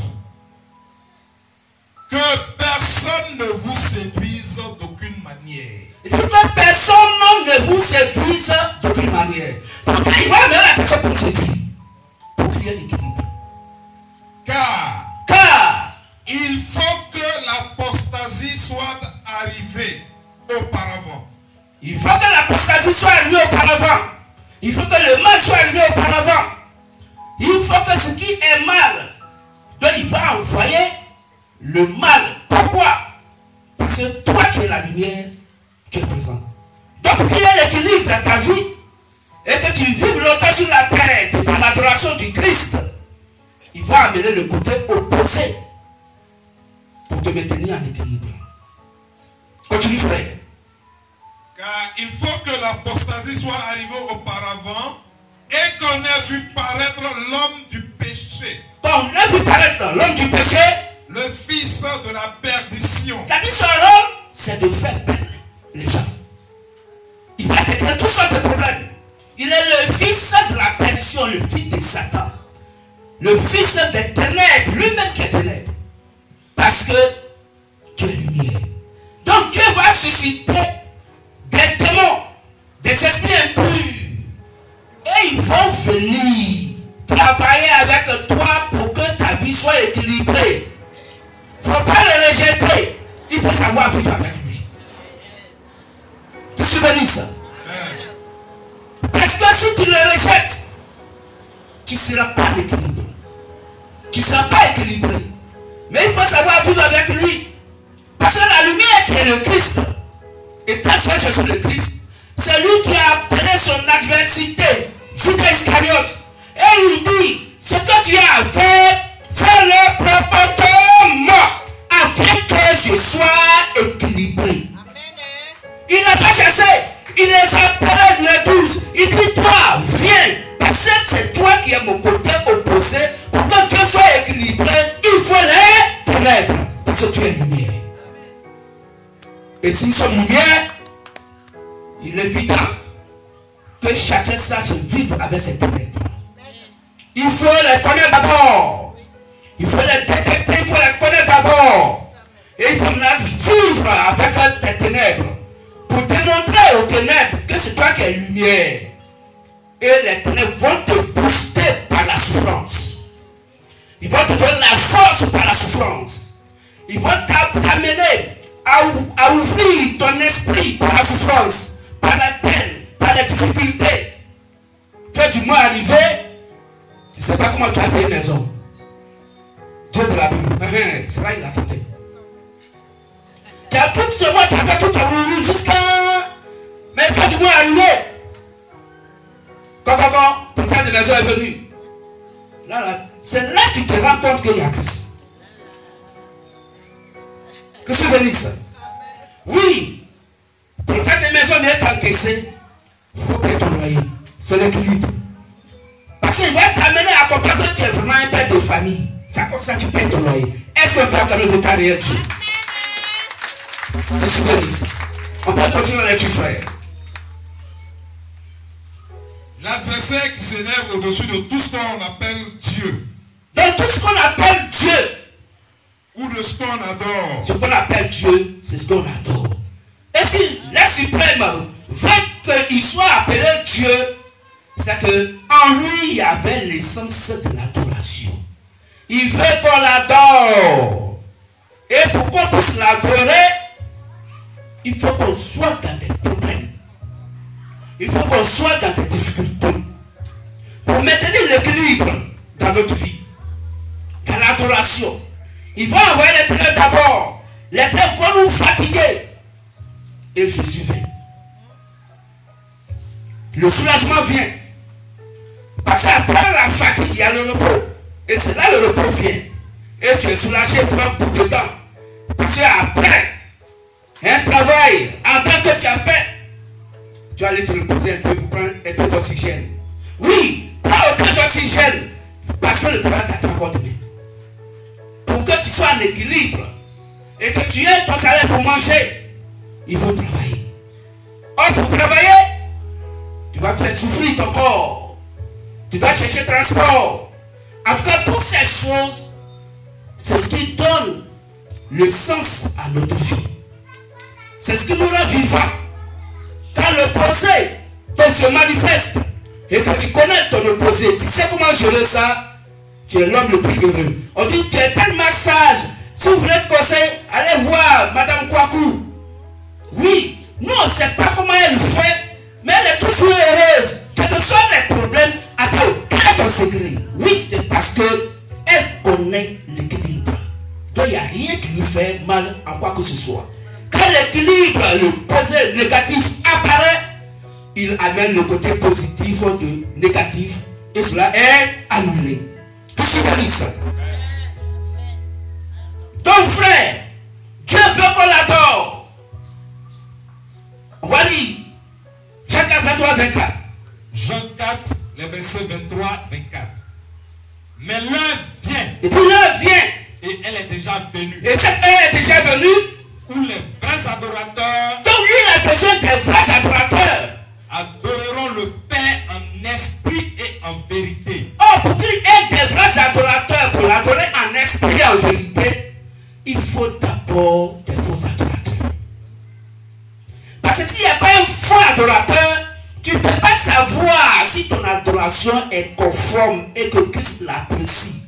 Que personne ne vous séduise d'aucune manière. Que personne ne vous séduise d'aucune manière. Pourquoi il va même la personne pour séduire? Pour qu'il y ait l'équilibre. Car il faut que l'apostasie soit arrivée auparavant. Il faut que l'apostasie soit arrivée auparavant. Il faut que le mal soit arrivé auparavant. Il faut que ce qui est mal, donc il va envoyer le mal. Pourquoi? Parce que toi qui es la lumière, tu es présent. Donc pour qu'il y ait l'équilibre dans ta vie et que tu vives longtemps sur la terre par l'adoration du Christ, il va amener le côté opposé pour te maintenir en équilibre. Continue frère. Car il faut que l'apostasie soit arrivée auparavant et qu'on ait vu paraître l'homme du péché. Donc on a vu paraître l'homme du péché, le fils de la perdition. C'est-à-dire son rôle, c'est de faire perdre les gens. Il va déclarer toutes sortes de problèmes. Il est le fils de la perdition, le fils de Satan. Le fils des ténèbres, lui-même qui est ténèbres. Parce que Dieu est lumière. Donc Dieu va susciter des démons, des esprits impurs. Et ils vont venir travailler avec toi pour que ta vie soit équilibrée. Il ne faut pas le rejeter. Il faut savoir vivre avec lui. Tu suis venu ça? Parce que si tu le rejettes, tu ne seras pas équilibré. Tu ne seras pas équilibré. Mais il faut savoir vivre avec lui. Parce que la lumière qui est le Christ, et ta foi sur le Christ, c'est lui qui a appelé son adversité, Judas Iscariote. Et il dit, ce que tu as à faire, fais-le proprement, afin que je sois équilibré. Il n'a pas chassé, il les a appelés les 12. Il dit, toi, viens, parce que c'est toi qui es mon côté opposé. Pour que Dieu soit équilibré, il faut les ténèbres, parce que tu es lumière. Et si nous sommes lumière, il est évident que chacun sache vivre avec ses ténèbres. Il faut les connaître d'abord. Il faut les détecter, il faut les connaître d'abord. Et il faut vivre avec tes ténèbres. Pour démontrer aux ténèbres que c'est toi qui es lumière. Et les ténèbres vont te booster par la souffrance. Ils vont te donner la force par la souffrance. Ils vont t'amener à ouvrir ton esprit par la souffrance, par la peine, par les difficultés. Fait du mois arrivé, tu ne sais pas comment tu as payé une maison. Dieu de la Bible, c'est vrai, il a tenté. Tu as tout ce mois, tu as fait tout ton roulou jusqu'à. Mais fait du mois arrivé. Quand ton temps de maison est venu. Là, c'est là que tu te rends compte qu'il y a Christ. Que c'est venu ça? Oui. Pour quand tes maisons est encaissée, il faut payer ton loyer. C'est l'équilibre. Parce qu'il va t'amener à comprendre que tu es vraiment un père de famille. C'est comme ça que tu payes ton loyer. Est-ce qu'on peut acclamer le carrière Dieu? Que c'est venu ça? On peut continuer à l'étude, frère. L'adversaire qui s'élève au-dessus de tout ce qu'on appelle Dieu. Donc tout ce qu'on appelle Dieu, ou de ce qu'on adore. Ce qu'on appelle Dieu, c'est ce qu'on adore. Et si les suprêmes veulent qu'il soit appelé Dieu, c'est qu'en lui, il y avait l'essence de l'adoration. Il veut qu'on l'adore. Et pour qu'on puisse l'adorer, il faut qu'on soit dans des problèmes. Il faut qu'on soit dans des difficultés. Pour maintenir l'équilibre dans notre vie, dans l'adoration. Il faut envoyer les ténèbres d'abord. Les ténèbres vont nous fatiguer. Et Jésus vient. le soulagement vient. Parce qu'après la fatigue, il y a le repos. Et c'est là le repos vient. Et tu es soulagé pour un bout de temps. Parce qu'après un travail en tant que tu as fait, tu vas aller te reposer un peu pour prendre un peu d'oxygène. Oui, prends autant d'oxygène. Parce que le travail t'a encore donné. Pour que tu sois en équilibre et que tu aies ton salaire pour manger, il faut travailler. Or, pour travailler, tu vas faire souffrir ton corps. Tu vas chercher transport. En tout cas, toutes ces choses, c'est ce qui donne le sens à notre vie. C'est ce qui nous rend vivants. Quand l'opposé se manifeste et que tu connais ton opposé, tu sais comment gérer ça, tu es l'homme le plus heureux. On dit tu es tellement sage. Si vous voulez te conseiller, allez voir Madame Kouakou. Oui, nous on ne sait pas comment elle fait, mais elle est toujours heureuse. Quels que soient les problèmes, attends, quel est ton secret? Oui, c'est parce qu'elle connaît l'équilibre. Donc il n'y a rien qui lui fait mal en quoi que ce soit. Quand l'équilibre, le posé négatif apparaît, il amène le côté positif de négatif et cela est annulé. Que signifie ça? Donc frère, Dieu veut qu'on l'adore. On va lire Jean 4, 23, 24. Jean 4, les versets 23, 24. Mais l'heure vient. Et puis l'heure vient. Et elle est déjà venue. Et cette heure est déjà venue. Où les vrais adorateurs. Donc lui, il a besoin des vrais adorateurs. Adoreront le Père en esprit et en vérité. Oh, pour qu'il ait des vrais adorateurs, pour l'adorer en esprit et en vérité, il faut d'abord des faux adorateurs. Parce que s'il n'y a pas un faux adorateur, tu ne peux pas savoir si ton adoration est conforme et que Christ l'apprécie.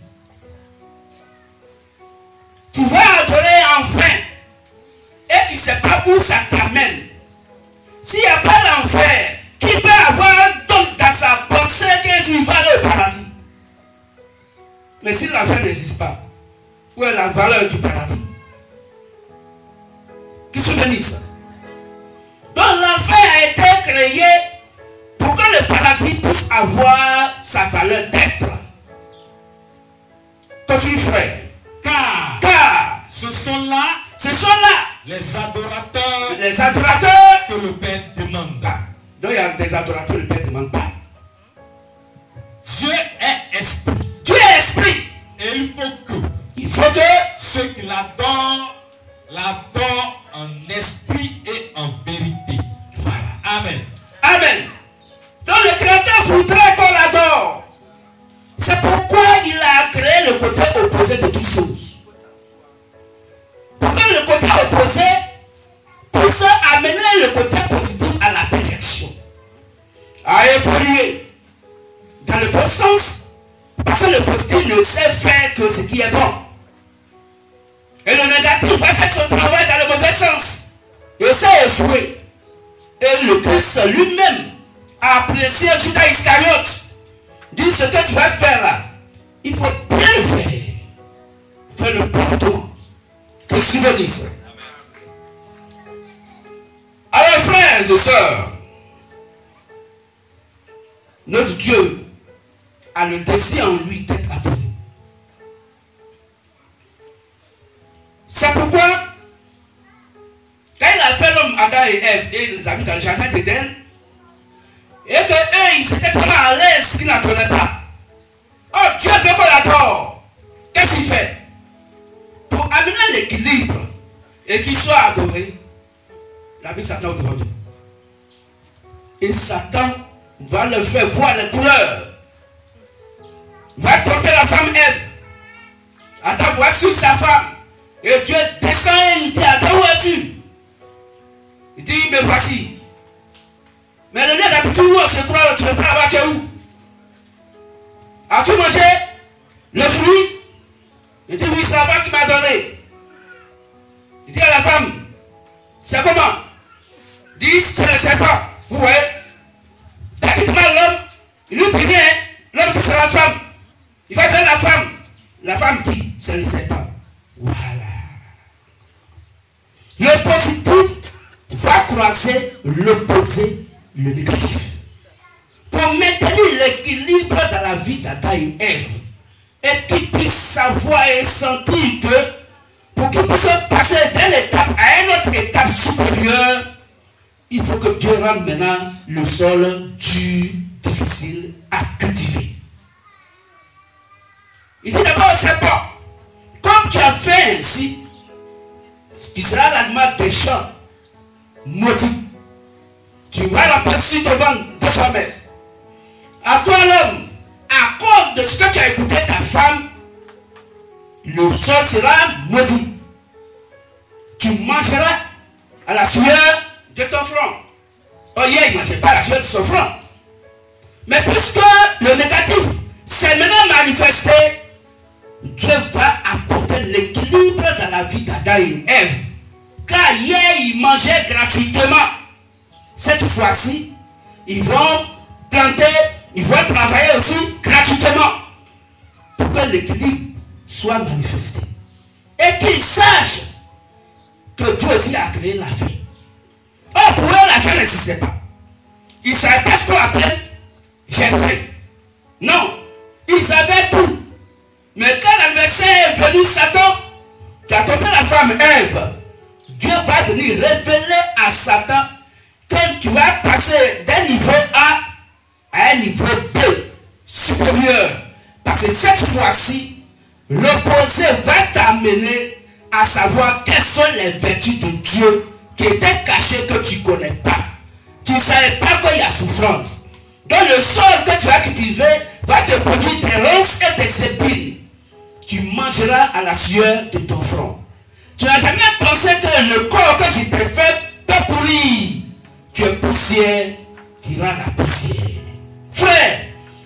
Tu vas adorer en vain et tu ne sais pas où ça t'amène. S'il n'y a pas l'enfer, qui peut avoir donc dans sa pensée qu'un jour il va aller au paradis? Mais si l'enfer n'existe pas, où est la valeur du paradis? Qui se bénisse? Donc l'enfer a été créé pour que le paradis puisse avoir sa valeur d'être. Continue frère. Car ce sont là les adorateurs que le Père demande. Donc il y a des adorateurs, le Père ne demande pas. Dieu est esprit. Dieu est esprit. Et il faut que ceux qui l'adorent en esprit et en vérité. Voilà. Amen. Amen. Donc le Créateur voudrait qu'on l'adore. C'est pourquoi il a créé le côté opposé de toutes choses. Pour que le côté opposé puisse amener le côté positif à la perfection. À évoluer dans le bon sens. Parce que le positif ne sait faire que ce qui est bon. Et le négatif va faire son travail dans le mauvais sens. Et ça est joué. Et le Christ lui-même a apprécié Judas Iscariote. Dit ce que tu vas faire là, il faut bien le faire. Faire le bon. Que ce qu'il veut dire ça. Alors frères et sœurs, notre Dieu a le désir en lui d'être adoré. C'est pourquoi, quand il a fait l'homme Adam et Ève et les a mis dans le jardin d'Éden, et que eux, ils étaient tellement à l'aise qu'ils n'adoraient pas. Oh, Dieu veut qu'on l'adore. Qu'est-ce qu'il fait? Pour amener l'équilibre et qu'il soit adoré, il a mis Satan au devant d'eux. Et Satan va le faire voir les couleurs. Va tromper la femme Ève. Adam va suivre sa femme. Et Dieu descend et il dit, Adam, où es-tu? Il dit, me voici. Mais le lieu d'habitude où on se croit, tu ne peux pas là-bas, tu es où? As-tu mangé le fruit? Il dit, oui, c'est la femme qui m'a donné. Il dit à la femme, c'est comment? Il dit, c'est le serpent. Vous voyez? Dès qu'il demande l'homme, il lui dit, l'homme qui sera la femme. Il va faire la femme. La femme dit, c'est le serpent. Voilà. Le positif va croiser l'opposé, le négatif. pour maintenir l'équilibre dans la vie d'Adam et Ève, et qu'ils puissent savoir et sentir que pour qu'ils puissent passer d'une étape à une autre étape supérieure, il faut que Dieu rende maintenant le sol dur, difficile à cultiver. Il dit d'abord, c'est pas. Comme tu as fait ainsi, ce qui sera la demande des champs maudits. Tu vas l'emporter devant désormais. À toi l'homme, à cause de ce que tu as écouté ta femme, le sol sera maudit. Tu mangeras à la sueur de ton front. Oh, hier, il ne mangeait pas à la sueur de son front. Mais puisque le négatif s'est maintenant manifesté, Dieu va apporter l'équilibre dans la vie d'Adam et Ève. Car hier, ils mangeaient gratuitement. Cette fois-ci, ils vont planter, ils vont travailler aussi gratuitement. Pour que l'équilibre soit manifesté. Et qu'ils sachent que Dieu aussi a créé la vie. Oh, pour eux, la vie n'existait pas. Ils ne savaient pas ce qu'on appelle germer. Non, ils avaient tout. Mais quand l'adversaire est venu, Satan, qui a trompé la femme Ève, Dieu va venir révéler à Satan que tu vas passer d'un niveau A à un niveau B supérieur. Parce que cette fois-ci, l'opposé va t'amener à savoir quelles sont les vertus de Dieu qui étaient cachées que tu ne connais pas. Tu ne savais pas qu'il y a souffrance. Donc le sol que tu vas cultiver va te produire des ronces et des épines. Tu mangeras à la sueur de ton front. Tu n'as jamais pensé que le corps que je t'ai fait peut pourrir. Tu es poussière, tu iras la poussière. Frère,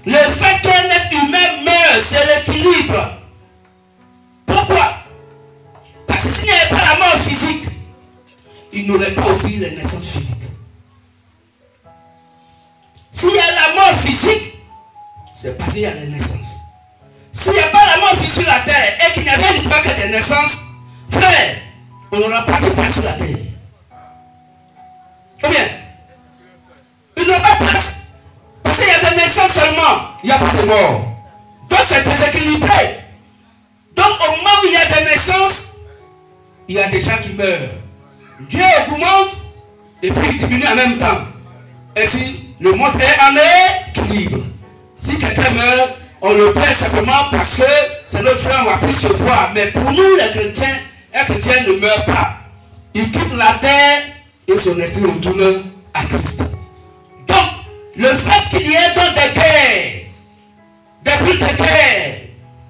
le fait qu'un être humain meurt, c'est l'équilibre. Pourquoi? Parce que s'il n'y avait pas la mort physique, il n'aurait pas aussi les naissances physiques. S'il y a la mort physique, c'est parce qu'il y a les naissances. S'il n'y a pas la mort physique sur la terre et qu'il n'y avait pas que des naissances, frère, on n'aura pas de place sur la terre. Ou bien, il n'y aura pas de place. Parce qu'il y a des naissances seulement, il n'y a pas de mort. Donc c'est déséquilibré. Donc au moment où il y a des naissances, il y a des gens qui meurent. Dieu augmente et puis il diminue en même temps. Et si le monde est en équilibre. Si quelqu'un meurt, on le plaint simplement parce que c'est notre frère, on va plus se voir. Mais pour nous les chrétiens, un chrétien ne meurt pas. Il quitte la terre et son esprit retourne à Christ. Donc, le fait qu'il y ait donc des guerres, des bruits de guerre,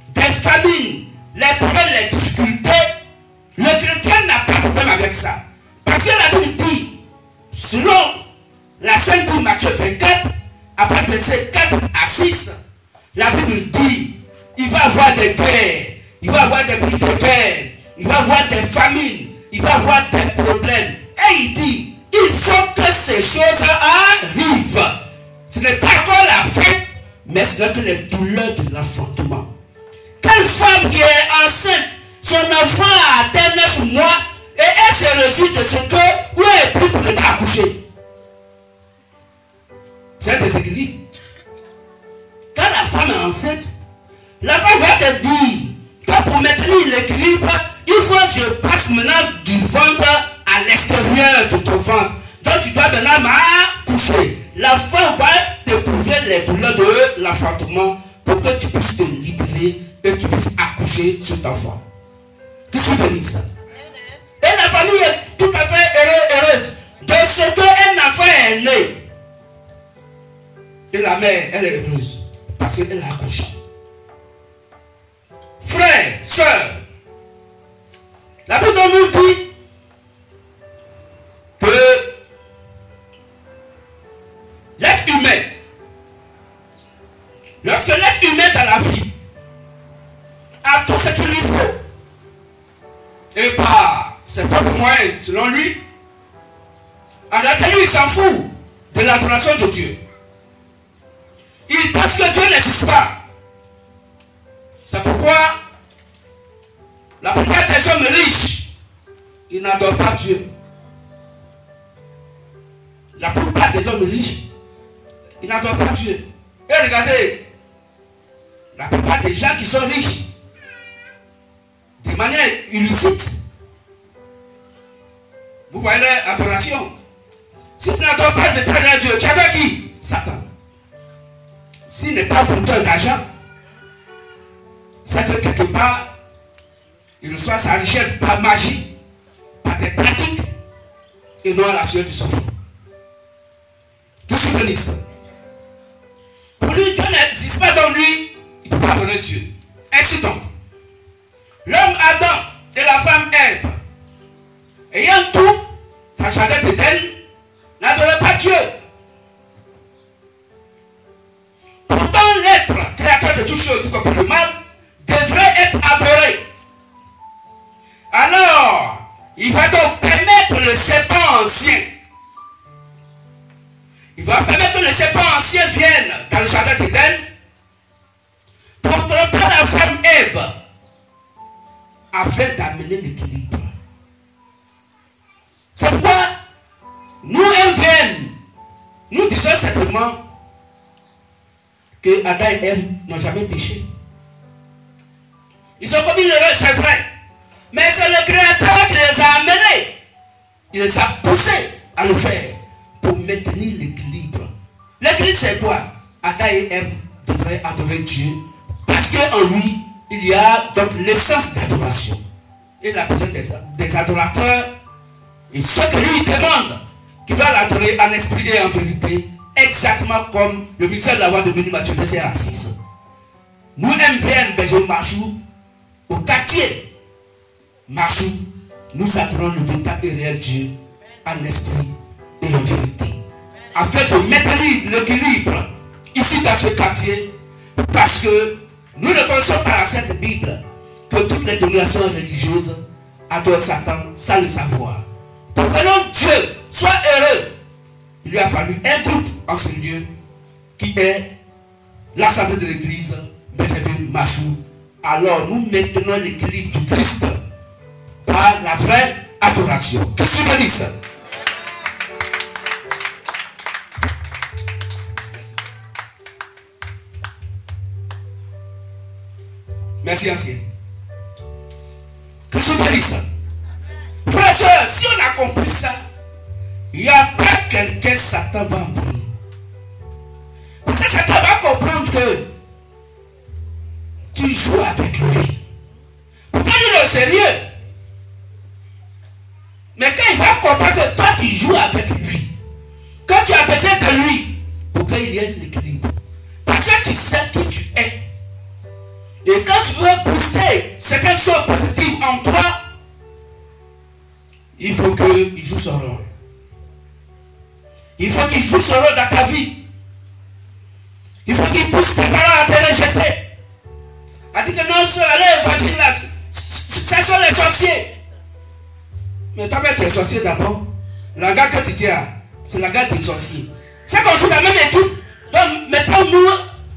des famines, les problèmes, les difficultés, le chrétien n'a pas de problème avec ça. Parce que la Bible dit, selon la Sainte Bible Matthieu 24, après verset 4 à 6, la Bible dit, il va y avoir des guerres, il va y avoir des bruits de guerre, il va y avoir des famines, il va y avoir des problèmes. Et il dit, il faut que ces choses arrivent. Ce n'est pas encore la fin, mais c'est que les douleurs de l'enfantement. Quelle femme qui est enceinte, son enfant a atteint 9 mois et elle se réjouit de ce que où elle est plus pour ne pas accoucher. C'est un déséquilibre. Quand la femme est enceinte, la femme va te dire que pour maintenir l'équilibre, il faut que je passe maintenant du ventre à l'extérieur de ton ventre. Donc tu dois maintenant m'accoucher. La femme va te prouver les douleurs de l'enfantement pour que tu puisses te libérer et que tu puisses accoucher sur ton enfant. Qu'est-ce que veut dire ça? Et la famille est tout à fait heureuse de ce qu'un enfant est né. Et la mère, elle est heureuse parce qu'elle a accouché. Frères, sœurs, la Bible nous dit que l'être humain, lorsque l'être humain dans la vie a tout ce qu'il lui faut, et par ses propres moyens, selon lui, en laquelle il s'en fout de l'adoration de Dieu. Il pense que Dieu n'existe pas. C'est pourquoi la plupart des hommes riches, ils n'adorent pas Dieu. La plupart des hommes riches, ils n'adorent pas Dieu. Et regardez, la plupart des gens qui sont riches, de manière illicite, vous voyez l'adoration. Si tu n'adores pas l'éternel Dieu, tu adores qui? Satan. S'il n'est pas porteur d'argent, c'est que quelque part, il reçoit sa richesse par magie, par des pratiques, et non à la sueur du souffle. Que se bénisse. Pour lui, Dieu n'existe pas dans lui, il ne peut pas donner Dieu. Ainsi donc, l'homme Adam et la femme Ève, ayant tout dans le jardin d'Éden, n'adoraient pas Dieu. Pourtant, l'être créateur de toutes choses, y compris le mal, devrait être adoré. Alors, il va donc permettre le serpent ancien. Il va permettre que le serpent ancien vienne dans le jardin d'Éden pour tromper la femme Ève afin d'amener l'équilibre. C'est pourquoi nous, MVN, nous disons simplement que Adam et Ève n'ont jamais péché. Ils ont commis l'erreur, c'est vrai. Mais c'est le Créateur qui les a amenés. Il les a poussés à le faire pour maintenir l'équilibre. L'équilibre, c'est quoi? Adam et Ève devraient adorer Dieu parce qu'en lui, il y a donc l'essence d'adoration. Il a besoin des adorateurs et ceux que lui demande, qui doivent l'adorer en esprit et en vérité, exactement comme le ministère de la voix de Béni Mathieu, verset 6. Nous, MVN, Béjou Marchou, au quartier Marchou, nous adorons le véritable et réel Dieu en esprit et en vérité, afin de maintenir l'équilibre ici dans ce quartier, parce que nous reconnaissons par la Sainte Bible que toutes les dominations religieuses adorent Satan sans le savoir. Pour que notre Dieu soit heureux, il lui a fallu un groupe en ce lieu qui est l'Assemblée de l'Église Benjamin Machou. Alors nous maintenons l'équilibre du Christ par la vraie adoration. Que se bénisse. Merci ancien. Que se bénisse. Frères et sœurs, si on a compris ça, il n'y a pas quelqu'un Satan va envoyer. Parce que Satan va comprendre que tu joues avec lui. Pourquoi il est au sérieux? Mais quand il va comprendre que toi tu joues avec lui, quand tu as besoin de lui, pour qu'il y ait l'équilibre. Parce que tu sais qui tu es. Et quand tu veux booster certaines choses positives en toi, il faut qu'il joue son rôle. Il faut qu'il joue son rôle dans ta vie. Il faut qu'il pousse tes parents à te rejeter. A dit que non, allez, évangile là, ce sont les sorciers. Mais toi, tu es sorcier d'abord. La gare que tu tiens, c'est la gare des sorciers. C'est qu'on joue dans la même équipe. Donc, mettons-nous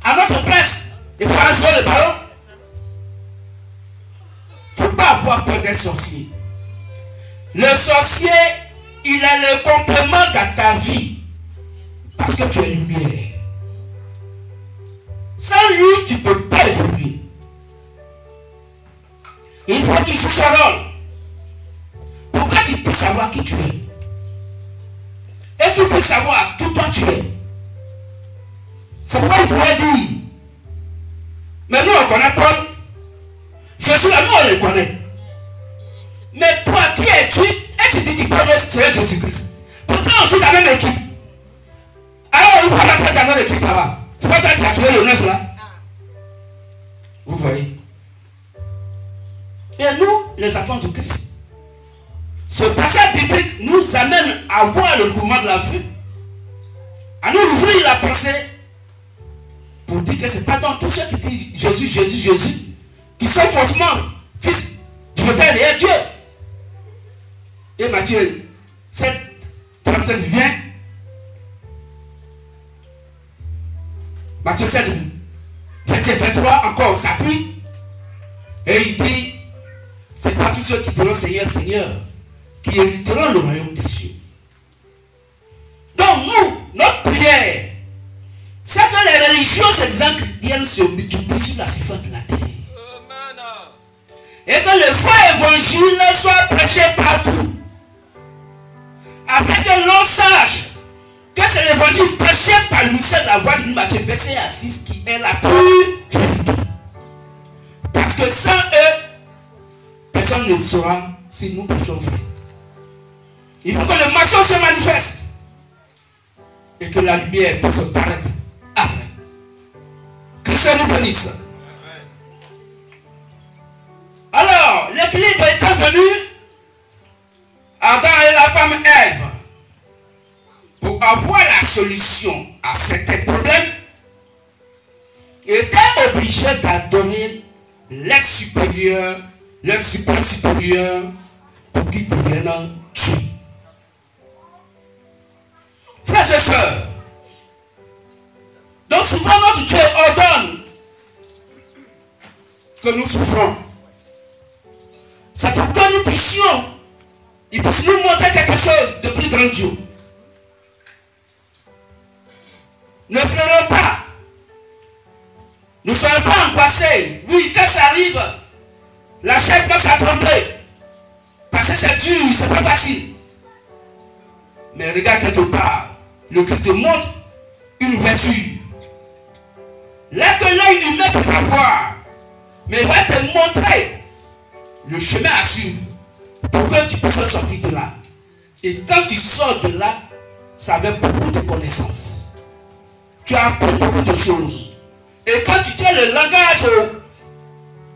à notre place. Et pour jouer le ballon. Il ne faut pas avoir peur des sorciers. Le sorcier, il a le complément dans ta vie. Parce que tu es lumière. Sans lui, tu ne peux pas évoluer. Il faut qu'il joue son rôle. Pour que tu puisses savoir qui tu es. Et qu'il puisse savoir qui toi tu es. C'est pourquoi il pourrait dire. Mais nous on connaît Paul. Jésus, nous on le connaît. Mais toi, qui es-tu? Et tu dis que tu connais Jésus-Christ. Pourquoi on joue dans la même équipe? Alors on ne va pas rentrer dans notre équipe là-bas. C'est pas toi qui as trouvé le 9 là. Vous voyez? Et nous, les enfants de Christ, ce passage biblique nous amène à voir le mouvement de la vue, à nous ouvrir la pensée pour dire que ce n'est pas dans tous ceux qui disent Jésus, Jésus, Jésus, qui sont forcément fils du vrai réel Dieu. Et Matthieu 7, 35 vient. Matthieu 7, 23 encore s'appuie. Et il dit, c'est pas tous ceux qui diront Seigneur, Seigneur, qui hériteront le royaume des cieux. Donc nous, notre prière, C'est que les religions se disant chrétiennes se multiplient sur la surface de la terre. Et que le vrai évangile soit prêché partout. Afin que l'on sache que c'est l'évangile prêché par lui, c'est la voix de Matthieu, verset 6, qui est la plus vérité. Parce que sans eux, personne ne saura si nous prêchons vrai. Il faut que le mensonge se manifeste et que la lumière puisse paraître après. Que ça nous bénisse. Alors, l'équilibre étant venu, Adam et la femme Ève, pour avoir la solution à certains problèmes, étaient obligés d'adorer l'être supérieur, leur suprême supérieur, pour qu'il devienne Dieu. Frères et sœurs, donc souvent notre Dieu ordonne que nous souffrons. C'est pour que nous puissions, il puisse nous montrer quelque chose de plus grandiose. Ne pleurons pas. Ne soyons pas angoissés. Oui, quand ça arrive, la chair peut s'attromper. Parce que c'est dur, c'est pas facile. Mais regarde quelque part, le Christ te montre une ouverture. Là que l'œil humain peut pas voir, mais il va te montrer le chemin à suivre pour que tu puisses sortir de là. Et quand tu sors de là, ça avec beaucoup de connaissances. Tu as appris beaucoup de choses. Et quand tu tiens le langage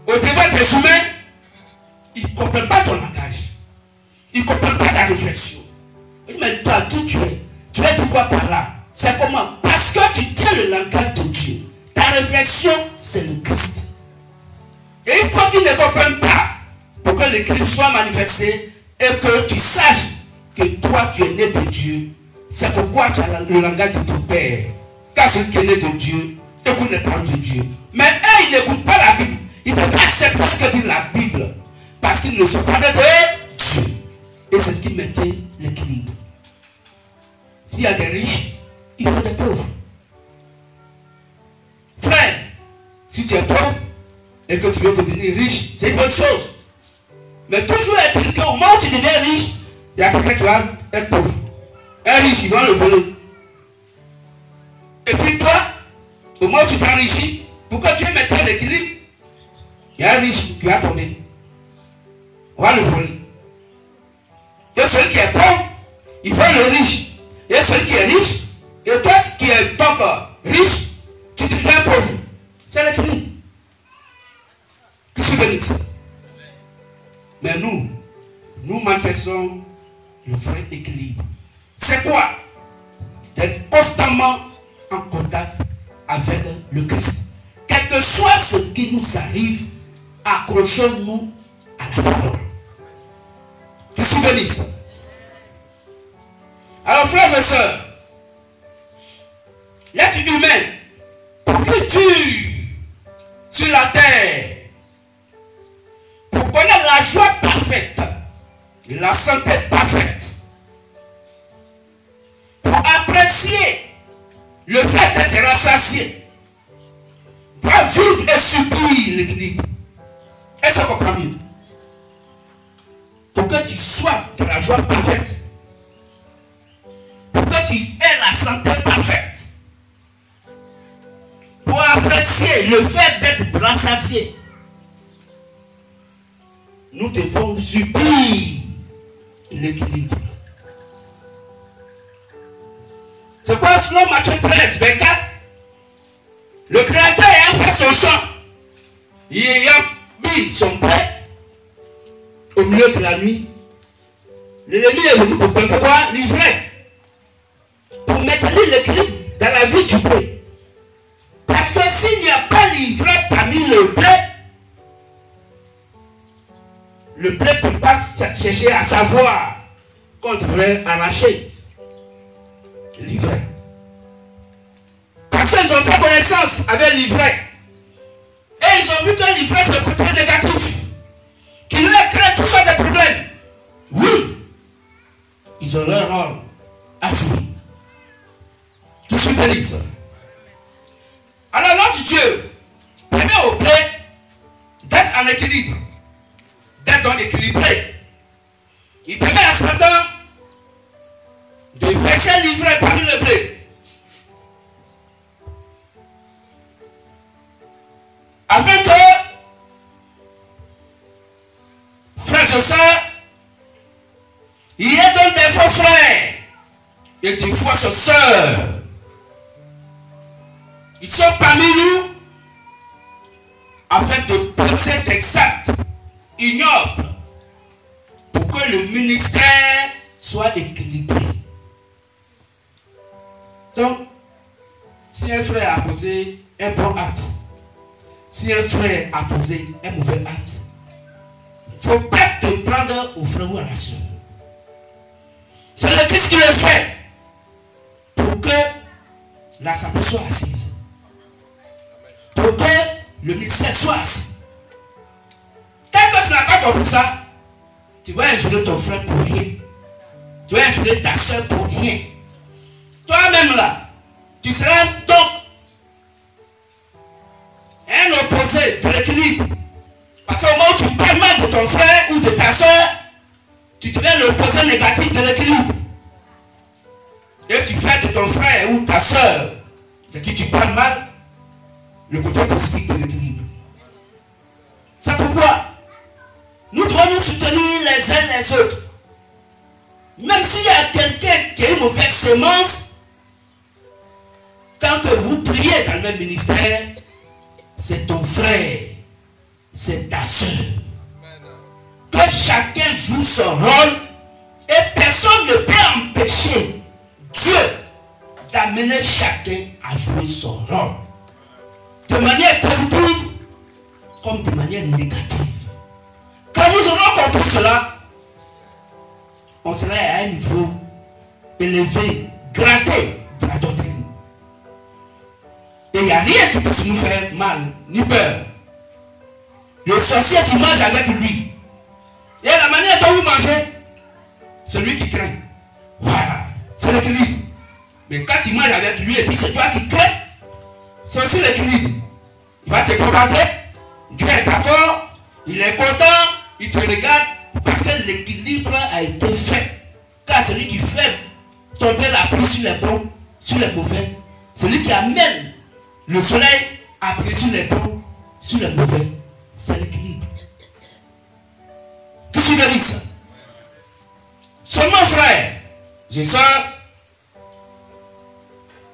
au devant des humains, ils ne comprennent pas ton langage. Ils ne comprennent pas ta réflexion. Ils disent, mais toi, qui tu es? Tu vas dire quoi par là? C'est comment? Parce que tu tiens le langage de Dieu. Ta réflexion, c'est le Christ. Et il faut qu'ils ne comprennent pas pour que l'équilibre soit manifesté et que tu saches que toi, tu es né de Dieu. C'est pourquoi tu as le langage de ton Père. Car celui qui est né de Dieu écoute les paroles de Dieu. Mais eux, ils n'écoutent pas la Bible. Ils ne peuvent pas accepter ce que dit la Bible. Parce qu'ils ne sont pas nés de Dieu. Et c'est ce qui maintient l'équilibre. S'il y a des riches, il faut des pauvres. Frère, si tu es pauvre et que tu veux devenir riche, c'est une bonne chose. Mais toujours être qu'au moment où tu deviens riche, il y a quelqu'un qui va être pauvre. Un riche, il va le voler. Et puis toi, au moment où tu t'enrichis, pourquoi tu es maintenant l'équilibre? Il y a un riche qui va tomber. On va le voler. Et celui qui est pauvre, il vole le riche. Et celui qui est riche, et toi qui es donc riche, tu deviens pauvre. C'est l'équilibre. Que je bénisse. Mais nous manifestons le vrai équilibre. C'est quoi? D'être constamment en contact avec le Christ. Quel que soit ce qui nous arrive, accrochons-nous à la parole. Que je bénisse. Alors, frères et sœurs, l'être humain, pour que dure sur la terre, pour connaître la joie parfaite et la santé parfaite, pour apprécier le fait d'être rassasié, pour vivre et subir l'équilibre. Est-ce qu'on comprend mieux? Pour que tu sois de la joie parfaite, pour que tu aies la santé parfaite, pour apprécier le fait d'être rassasié, nous devons subir l'équilibre. C'est quoi selon Matthieu 13, 24? Le Créateur ayant fait son champ, il ayant mis son prêt au milieu de la nuit, l'ennemi est venu pour prendre quoi? L'ivraie. Pour maintenir l'équilibre dans la vie du blé. Parce que s'il n'y a pas l'ivraie parmi le blé ne peut pas chercher à savoir qu'on devrait arracher l'ivraie. Parce qu'ils ont fait connaissance avec l'ivraie. Et ils ont vu que l'ivraie c'est un côté négatif. Qu'il leur crée tout ça des problèmes. Oui. Ils ont leur rôle à jouer. Je suis béni. Alors notre Dieu permet au blé d'être en équilibre, d'être donc équilibré. Il permet à Satan de verser l'ivraie parmi le blé, afin que, frères et sœurs, il y ait donc des faux frères et des fausses sœurs. Ils sont parmi nous afin de penser exact, ignoble, pour que le ministère soit équilibré. Donc, si un frère a posé un bon acte, si un frère a posé un mauvais acte, il ne faut pas te prendre au frère ou à la soeur. C'est le Christ qui le fait pour que l'assemblée soit assise, pour que le ministère soit assis. Tant que tu n'as pas compris ça, tu vas injurer ton frère pour rien. Tu vas injurer ta soeur pour rien. Toi-même là, tu seras donc un opposé de l'équilibre. Parce qu'au moment où tu parles mal de ton frère ou de ta soeur, tu deviens l'opposé négatif de l'équilibre. Et tu fais de ton frère ou ta soeur, de qui tu parles mal, le côté positif de l'équilibre. C'est pourquoi nous devons nous soutenir les uns les autres. Même s'il y a quelqu'un qui a une mauvaise sémence, tant que vous priez dans le même ministère, c'est ton frère, c'est ta soeur. Que chacun joue son rôle et personne ne peut empêcher Dieu d'amener chacun à jouer son rôle. De manière positive comme de manière négative. Quand nous aurons compris cela, on sera à un niveau élevé, gradé de la doctrine. Et il n'y a rien qui peut nous faire mal, ni peur. Le sorcier qui mange avec lui, et la manière dont vous mangez, celui qui craint. Voilà, c'est l'équilibre. Mais quand il mange avec lui et puis c'est toi qui crains, c'est aussi l'équilibre. Il va te combattre, Dieu est d'accord, il est content, il te regarde parce que l'équilibre a été fait. Car celui qui fait tomber la pluie sur les bons, sur les mauvais, celui qui amène le soleil à briller sur les bons, sur les mauvais, c'est l'équilibre. Qu'est-ce que tu dis ça? Seulement frère, j'ai ça,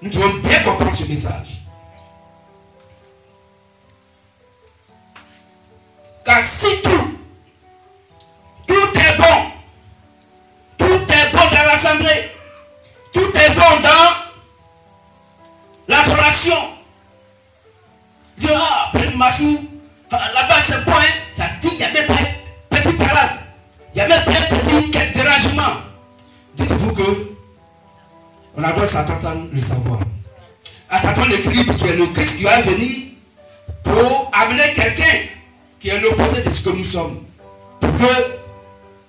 nous devons bien comprendre ce message. Car si tout est bon, tout est bon dans l'assemblée, tout est bon dans l'adoration. Il dit, ah, plein de machou, là-bas c'est bon, hein? Ça dit qu'il n'y a même pas un petit parade, il n'y a même pas un petit dérangement. Dites-vous que on adore Satan sans le savoir. Attendons l'équilibre qui est le Christ qui va venir pour amener quelqu'un qui est l'opposé de ce que nous sommes, pour que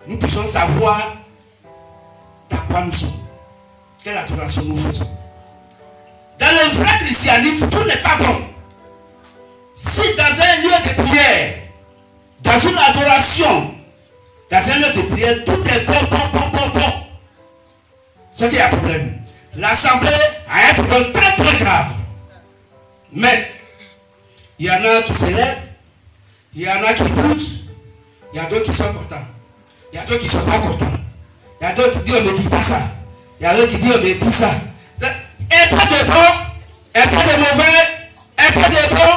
nous puissions savoir dans quoi nous sommes, quelle adoration nous faisons. Dans le vrai christianisme, tout n'est pas bon. Si dans un lieu de prière, dans une adoration, dans un lieu de prière, tout est bon, c'est qu'il y a un problème. L'assemblée a un problème très très grave. Mais il y en a qui s'élèvent, il y en a qui doutent, il y a d'autres qui sont contents, il y a d'autres qui ne sont pas contents, il y a d'autres qui disent on ne me dit pas ça, il y a d'autres qui disent on me dit ça. Un peu de bon, un peu de mauvais, un peu de bon,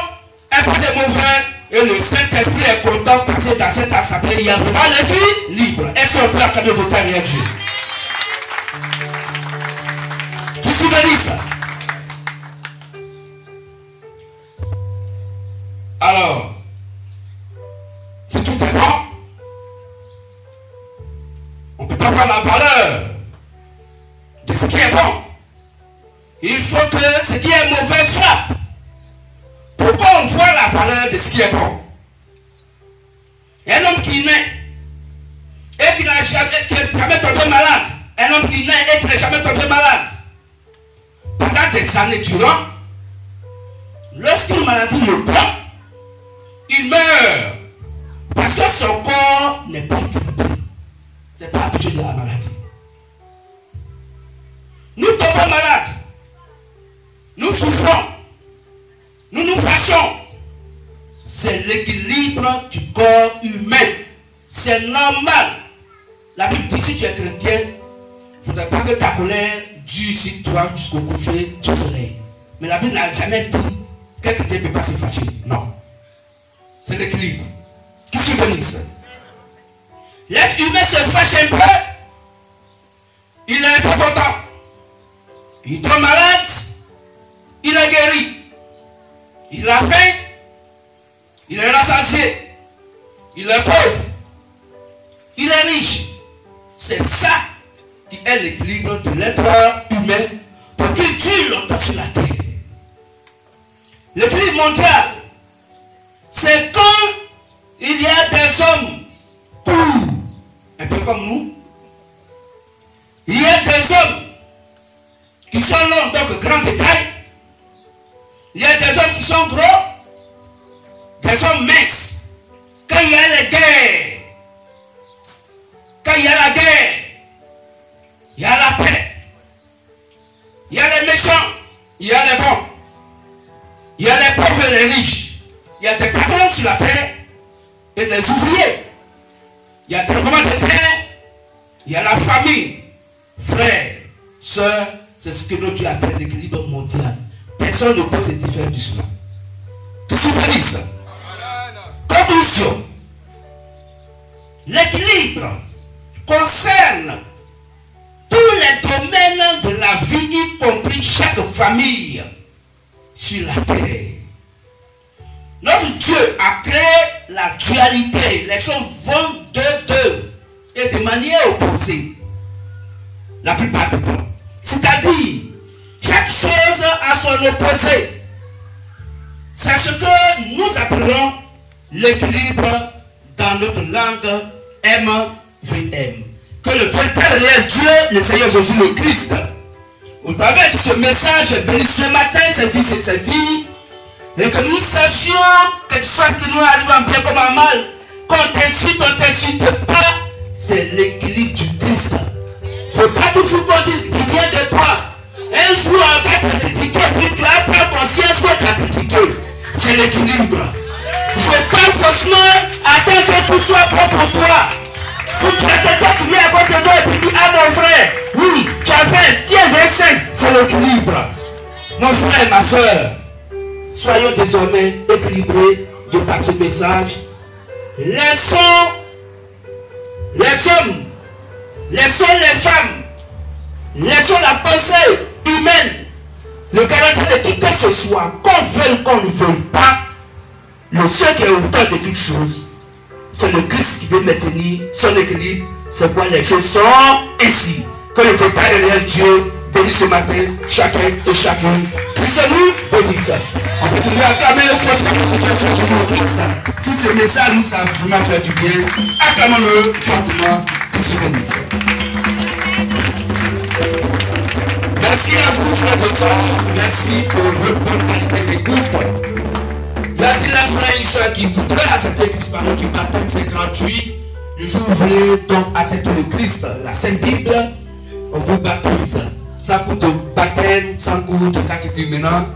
un peu de mauvais, et le Saint-Esprit est content parce que dans cette assemblée il y a vraiment l'équilibre. Est-ce qu'on peut accorder vos temps à Dieu? Qui se dit ça? Alors, si tout est bon, on ne peut pas voir la valeur de ce qui est bon. Il faut que ce qui est mauvais frappe. Pourquoi on voit la valeur de ce qui est bon? Un homme qui naît et qui n'a jamais tombé malade, un homme qui naît et qui n'a jamais tombé malade, pendant des années durant, lorsqu'une maladie le prend, il meurt. Parce que son corps n'est pas équilibré. C'est pas habitué de la maladie. Nous tombons malades. Nous souffrons. Nous nous fâchons. C'est l'équilibre du corps humain. C'est normal. La Bible dit, si tu es chrétien, il ne faudrait pas que ta colère dure sur toi jusqu'au coucher du soleil. Mais la Bible n'a jamais dit qu'un chrétien ne peut pas se fâcher. Non. C'est l'équilibre. Qui se bénisse. L'être humain se fâche un peu. Il est un peu content. Il tombe malade. Il est guéri. Il a faim. Il est rassasié. Il est pauvre. Il est riche. C'est ça qui est l'équilibre de l'être humain pour qu'il dure longtemps sur la terre. L'équilibre mondial, c'est quand il y a des hommes courts, un peu comme nous. Il y a des hommes qui sont longs, donc grands de taille. Il y a des hommes qui sont gros, des hommes minces. Quand il y a les guerres, quand il y a la guerre, il y a la paix. Il y a les méchants, il y a les bons. Il y a les pauvres et les riches. Il y a des patrons sur la terre et des ouvriers. Il y a des tremblements de terre. Il y a la famille. Frères, sœurs, c'est ce que notre Dieu appelle l'équilibre mondial. Personne ne peut se différer de cela. Que c'est pas ça? Conclusion. L'équilibre concerne tous les domaines de la vie, y compris chaque famille sur la terre. Notre Dieu a créé la dualité. Les choses vont de deux et de manière opposée la plupart du temps. C'est-à-dire, chaque chose a son opposé. C'est ce que nous appelons l'équilibre dans notre langue MVM. Que le véritable Dieu, le Seigneur Jésus le Christ, au travers de ce message, béni ce matin, ses fils et ses filles, et que nous sachions que tu sois que nous arrivons bien comme en mal, qu'on t'insulte, on ne t'insulte pas, c'est l'équilibre du Christ. Il ne faut pas toujours qu'on dise du bien de toi. Un jour, on va te critiquer, puis tu as pas conscience qu'on t'a critiqué. C'est l'équilibre. Il ne faut pas forcément attendre que tout soit bon pour toi. Si tu as quelqu'un qui vient à côté de toi et puis dit, ah mon frère, oui, tu as fait, tiens, 25, c'est l'équilibre. Mon frère et ma soeur, soyons désormais équilibrés de par ce message. Laissons les hommes, laissons les femmes, laissons la pensée humaine, le caractère de qui que ce soit, qu'on veuille, qu'on ne veuille pas, le seul qui est auteur de toutes choses, c'est le Christ qui veut maintenir son équilibre. C'est pourquoi les choses sont ainsi. Que le véritable et réel Dieu bénisse ce matin chacun et chacune. Christ-nous bénisse. On peut se acclamer fortement Jésus-Christ. Si ce message nous a vraiment fait du bien, acclamons-le fortement. Christ bénisse. Merci à vous, frères et sœurs. Merci pour votre bonne qualité d'écoute. Y a-t-il un frère et une soeur qui voudrait accepter Christ par le baptême? C'est gratuit. Le jour où vous voulez donc accepter le Christ, la Sainte Bible, on vous baptise. Sans coût de baptême, sans coût de catéchuménat,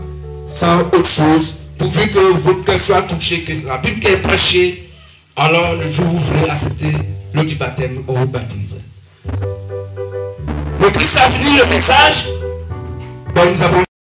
sans autre chose, pourvu que votre cœur soit touché, que la Bible est prêchée, alors le jour où vous voulez accepter l'eau du baptême, on vous baptise. Le Christ a fini le message. Bon, nous avons